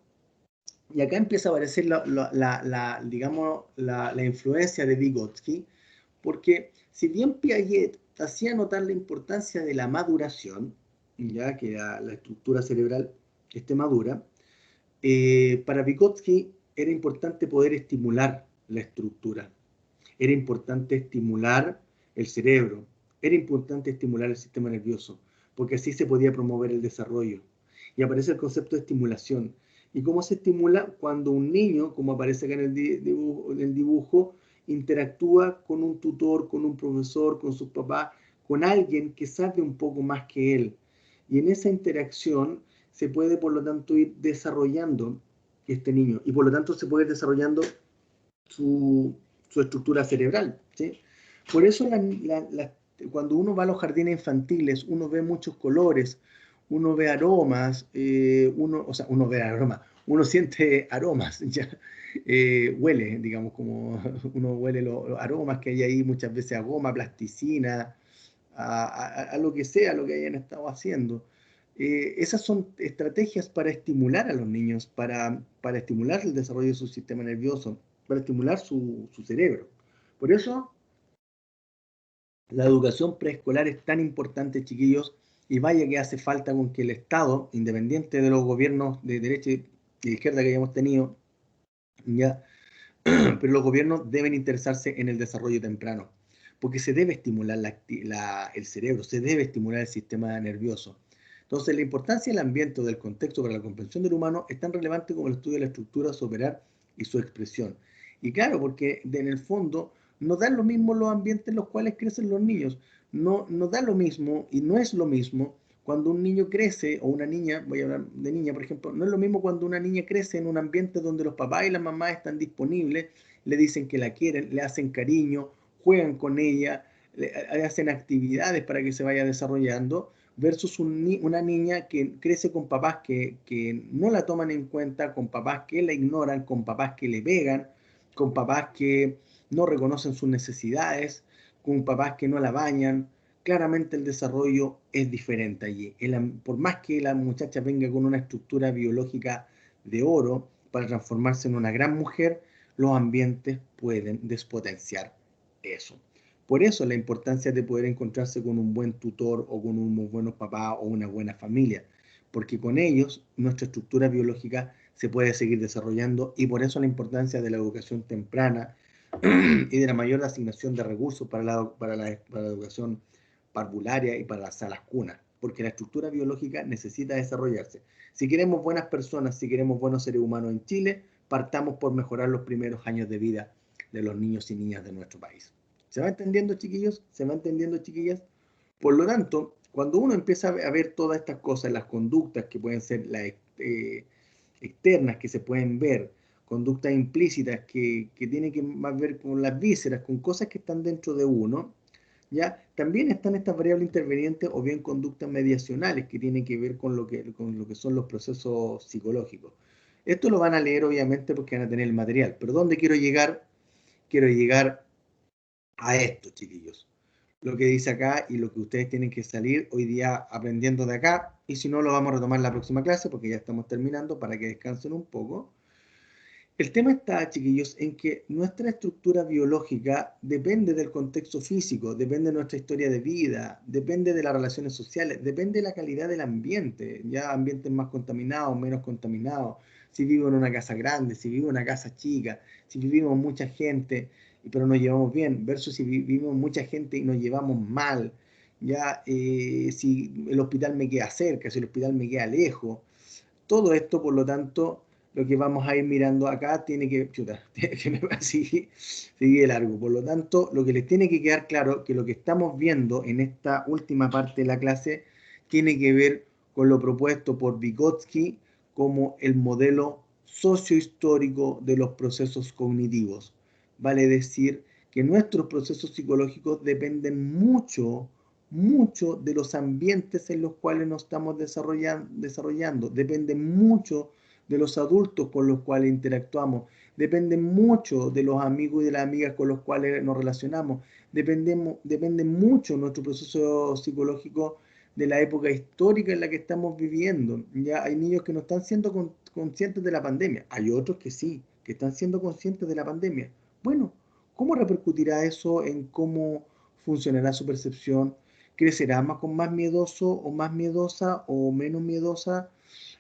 y acá empieza a aparecer digamos, la influencia de Vygotsky, porque si bien Piaget hacía notar la importancia de la maduración, ya que la estructura cerebral esté madura, para Vygotsky era importante poder estimular la estructura, era importante estimular el cerebro, era importante estimular el sistema nervioso, porque así se podía promover el desarrollo. Y aparece el concepto de estimulación. ¿Y cómo se estimula? Cuando un niño, como aparece acá en el dibujo, interactúa con un tutor, con un profesor, con sus papás, con alguien que sabe un poco más que él. Y en esa interacción se puede, por lo tanto, ir desarrollando este niño. Y por lo tanto se puede ir desarrollando su estructura cerebral, ¿sí? Por eso cuando uno va a los jardines infantiles, uno ve muchos colores, uno ve aromas, uno siente aromas, ¿ya? Huele, digamos, como uno huele los aromas que hay ahí, muchas veces a goma, plasticina, a lo que sea, lo que hayan estado haciendo. Esas son estrategias para estimular a los niños, para estimular el desarrollo de su sistema nervioso, para estimular su cerebro. Por eso, la educación preescolar es tan importante, chiquillos, y vaya que hace falta con que el Estado, independiente de los gobiernos de derecha y de izquierda que hayamos tenido, ya, pero los gobiernos deben interesarse en el desarrollo temprano, porque se debe estimular el cerebro, se debe estimular el sistema nervioso. Entonces, la importancia del ambiente o del contexto para la comprensión del humano es tan relevante como el estudio de la estructura, su operar y su expresión. Y claro, porque en el fondo no dan lo mismo los ambientes en los cuales crecen los niños. No da lo mismo y no es lo mismo cuando un niño crece, o una niña, voy a hablar de niña, por ejemplo, no es lo mismo cuando una niña crece en un ambiente donde los papás y las mamás están disponibles, le dicen que la quieren, le hacen cariño, juegan con ella, le hacen actividades para que se vaya desarrollando, versus una niña que crece con papás que no la toman en cuenta, con papás que la ignoran, con papás que le pegan, con papás que no reconocen sus necesidades, con papás que no la bañan. Claramente el desarrollo es diferente allí. Por más que la muchacha venga con una estructura biológica de oro para transformarse en una gran mujer, los ambientes pueden despotenciar eso. Por eso la importancia de poder encontrarse con un buen tutor o con unos buenos papás o una buena familia, porque con ellos nuestra estructura biológica se puede seguir desarrollando, y por eso la importancia de la educación temprana y de la mayor asignación de recursos para la educación parvularia y para las salas cunas, porque la estructura biológica necesita desarrollarse. Si queremos buenas personas, si queremos buenos seres humanos en Chile, partamos por mejorar los primeros años de vida de los niños y niñas de nuestro país. ¿Se va entendiendo, chiquillos? ¿Se va entendiendo, chiquillas? Por lo tanto, cuando uno empieza a ver todas estas cosas, las conductas que pueden ser las externas, que se pueden ver, conductas implícitas que tienen que más ver con las vísceras, con cosas que están dentro de uno, ¿ya? También están estas variables intervenientes o bien conductas mediacionales que tienen que ver con lo que son los procesos psicológicos. Esto lo van a leer obviamente porque van a tener el material, pero ¿dónde quiero llegar? Quiero llegar a esto, chiquillos. Lo que dice acá y lo que ustedes tienen que salir hoy día aprendiendo de acá, y si no lo vamos a retomar en la próxima clase porque ya estamos terminando para que descansen un poco. El tema está, chiquillos, en que nuestra estructura biológica depende del contexto físico, depende de nuestra historia de vida, depende de las relaciones sociales, depende de la calidad del ambiente, ya ambientes más contaminados, menos contaminados, si vivo en una casa grande, si vivo en una casa chica, si vivimos mucha gente, pero nos llevamos bien, versus si vivimos mucha gente y nos llevamos mal, ya si el hospital me queda cerca, si el hospital me queda lejos. Todo esto, por lo tanto, lo que vamos a ir mirando acá tiene que me va a seguir largo. Por lo tanto, lo que les tiene que quedar claro que lo que estamos viendo en esta última parte de la clase tiene que ver con lo propuesto por Vygotsky como el modelo sociohistórico de los procesos cognitivos. Vale decir que nuestros procesos psicológicos dependen mucho de los ambientes en los cuales nos estamos desarrollando, depende mucho de los adultos con los cuales interactuamos, depende mucho de los amigos y de las amigas con los cuales nos relacionamos, depende mucho nuestro proceso psicológico de la época histórica en la que estamos viviendo. Ya hay niños que no están siendo conscientes de la pandemia, hay otros que sí, que están siendo conscientes de la pandemia. Bueno, ¿cómo repercutirá eso en cómo funcionará su percepción? ¿Crecerá más miedoso o más miedosa o menos miedosa?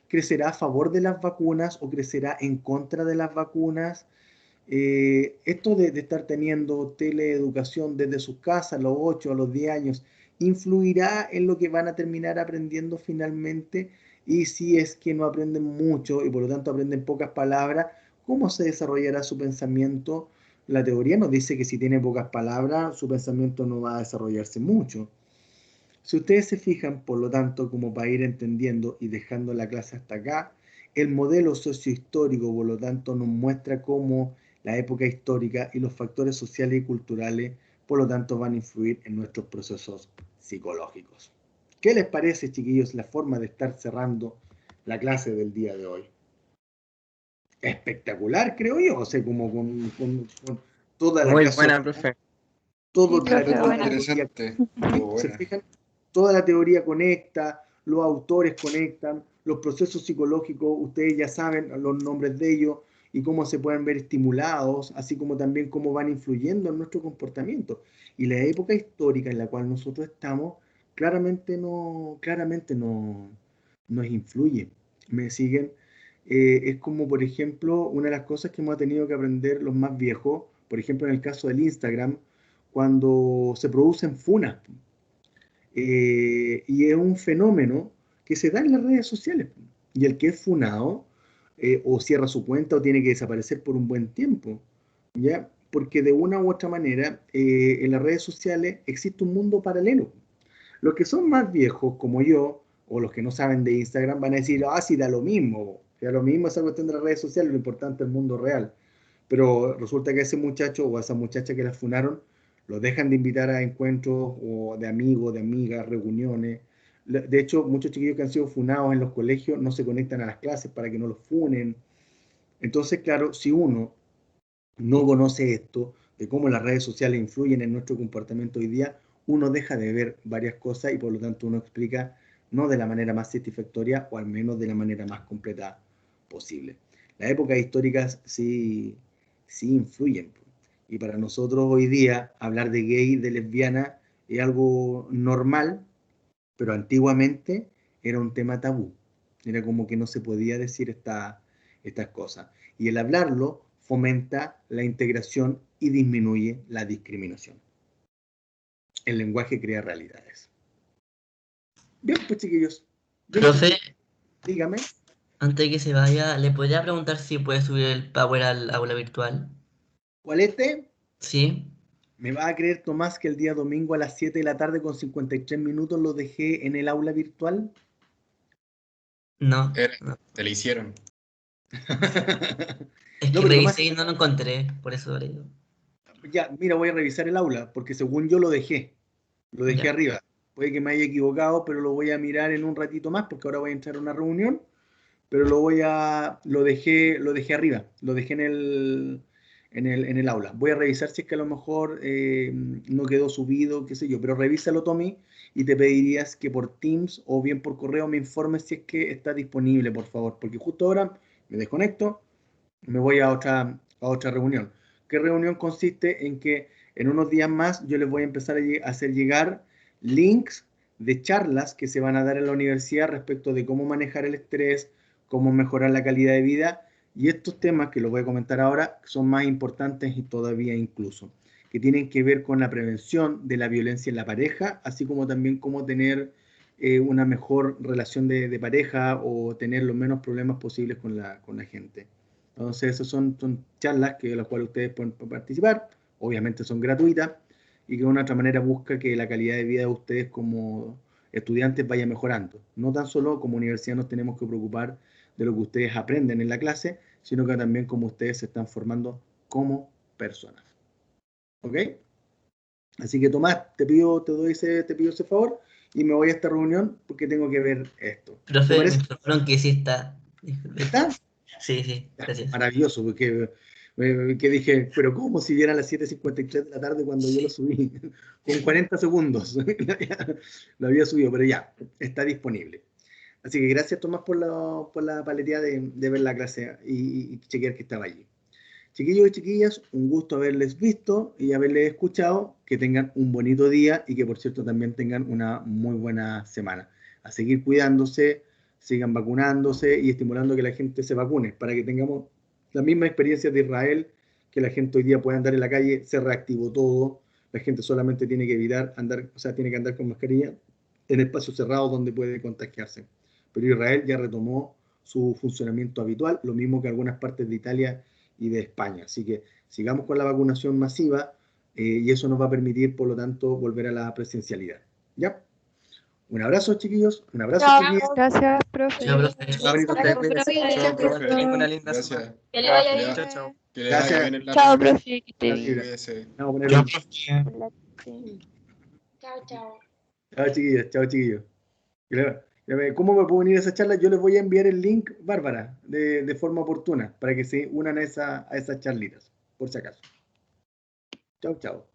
¿Crecerá a favor de las vacunas o crecerá en contra de las vacunas? Esto de estar teniendo teleeducación desde sus casas a los 8, a los 10 años, ¿influirá en lo que van a terminar aprendiendo finalmente? Y si es que no aprenden mucho y por lo tanto aprenden pocas palabras, ¿cómo se desarrollará su pensamiento? La teoría nos dice que si tiene pocas palabras, su pensamiento no va a desarrollarse mucho. Si ustedes se fijan, por lo tanto, como para ir entendiendo y dejando la clase hasta acá, el modelo sociohistórico, por lo tanto, nos muestra cómo la época histórica y los factores sociales y culturales, por lo tanto, van a influir en nuestros procesos psicológicos. ¿Qué les parece, chiquillos, la forma de estar cerrando la clase del día de hoy? Espectacular, creo yo, o sea, como con toda la Muy clase, buena, profe. todo Sí, profe, toda la buena. teoría. Interesante. Estuvo ¿Se buena. fijan? Toda la teoría conecta, los autores conectan, los procesos psicológicos, ustedes ya saben los nombres de ellos y cómo se pueden ver estimulados, así como también cómo van influyendo en nuestro comportamiento. Y la época histórica en la cual nosotros estamos, claramente nos influye. ¿Me siguen? Es como, por ejemplo, una de las cosas que hemos tenido que aprender los más viejos, por ejemplo, en el caso del Instagram, cuando se producen funas. Y es un fenómeno que se da en las redes sociales. Y el que es funado, o cierra su cuenta o tiene que desaparecer por un buen tiempo, ¿ya? Porque de una u otra manera, en las redes sociales existe un mundo paralelo. Los que son más viejos, como yo, o los que no saben de Instagram, van a decir, ah, sí, da lo mismo esa cuestión de las redes sociales, lo importante es el mundo real. Pero resulta que ese muchacho o esa muchacha que la funaron, los dejan de invitar a encuentros o de amigos, de amigas, reuniones. De hecho, muchos chiquillos que han sido funados en los colegios no se conectan a las clases para que no los funen. Entonces, claro, si uno no conoce esto, de cómo las redes sociales influyen en nuestro comportamiento hoy día, uno deja de ver varias cosas y por lo tanto uno explica no de la manera más satisfactoria o al menos de la manera más completa posible. Las épocas históricas sí influyen. Y para nosotros hoy día hablar de gay, de lesbiana, es algo normal, pero antiguamente era un tema tabú. Era como que no se podía decir estas cosas. Y el hablarlo fomenta la integración y disminuye la discriminación. El lenguaje crea realidades. Bien, pues chiquillos. Profe, Dígame. antes de que se vaya, ¿le podría preguntar si puede subir el Power al aula virtual? ¿Cuál este? ¿Sí? ¿Me va a creer, Tomás, que el día domingo a las 7 de la tarde con 53 minutos lo dejé en el aula virtual? No. Te la hicieron. Es No, que pero Tomás, revisé y no lo encontré, por eso le digo. ya, mira, voy a revisar el aula, porque según yo lo dejé Ya. arriba. Puede que me haya equivocado, pero lo voy a mirar en un ratito más, porque ahora voy a entrar a una reunión, pero lo dejé arriba, lo dejé en el aula. Voy a revisar si es que a lo mejor no quedó subido, qué sé yo, pero revísalo, Tommy, y te pedirías que por Teams o bien por correo me informes si es que está disponible, por favor, porque justo ahora me desconecto, me voy a otra reunión. ¿Qué reunión consiste? En que en unos días más yo les voy a empezar a hacer llegar links de charlas que se van a dar en la universidad respecto de cómo manejar el estrés, cómo mejorar la calidad de vida, y estos temas que los voy a comentar ahora son más importantes y todavía incluso, que tienen que ver con la prevención de la violencia en la pareja, así como también cómo tener una mejor relación de pareja o tener los menos problemas posibles con la gente. Entonces, esas son charlas que las cuales ustedes pueden participar, obviamente son gratuitas, y que de una otra manera busca que la calidad de vida de ustedes como estudiantes vaya mejorando. No tan solo como universidad nos tenemos que preocupar de lo que ustedes aprenden en la clase, sino que también como ustedes se están formando como personas. ¿Ok? Así que Tomás, te pido ese favor y me voy a esta reunión porque tengo que ver esto. Profe, me informaron que sí está. ¿Está? Sí, gracias. Maravilloso, porque Que dije, pero ¿cómo si eran las 7:53 de la tarde cuando yo lo subí? Con 40 segundos lo había subido, pero ya, está disponible. Así que gracias, Tomás, por la paleteada de ver la clase y chequear que estaba allí. Chiquillos y chiquillas, un gusto haberles visto y haberles escuchado. Que tengan un bonito día y que, por cierto, también tengan una muy buena semana. A seguir cuidándose, sigan vacunándose y estimulando que la gente se vacune para que tengamos la misma experiencia de Israel, que la gente hoy día pueda andar en la calle, se reactivó todo, la gente solamente tiene que evitar andar, o sea, tiene que andar con mascarilla en espacios cerrados donde puede contagiarse. Pero Israel ya retomó su funcionamiento habitual, lo mismo que algunas partes de Italia y de España. Así que sigamos con la vacunación masiva y eso nos va a permitir, por lo tanto, volver a la presencialidad. ¿Ya? Un abrazo, chiquillos. Un abrazo, Chao. chiquillas. Gracias, profe. Chao, profe. Chao, bonito, Gracias, cuídense. profe. Chao, profe. Tengan una linda Gracias. semana. Que le vaya Ya. bien. Chao, chao. Que le vaya Gracias. bien en la Chao, semana. profe. Que te bien. Cuídese. Vamos a ponerlo. Chao, chao. Chao, chiquillos. Chao, chiquillos. ¿Cómo me puedo unir a esa charla? Yo les voy a enviar el link, Bárbara, de forma oportuna, para que se unan a esas charlitas, por si acaso. Chao, chao.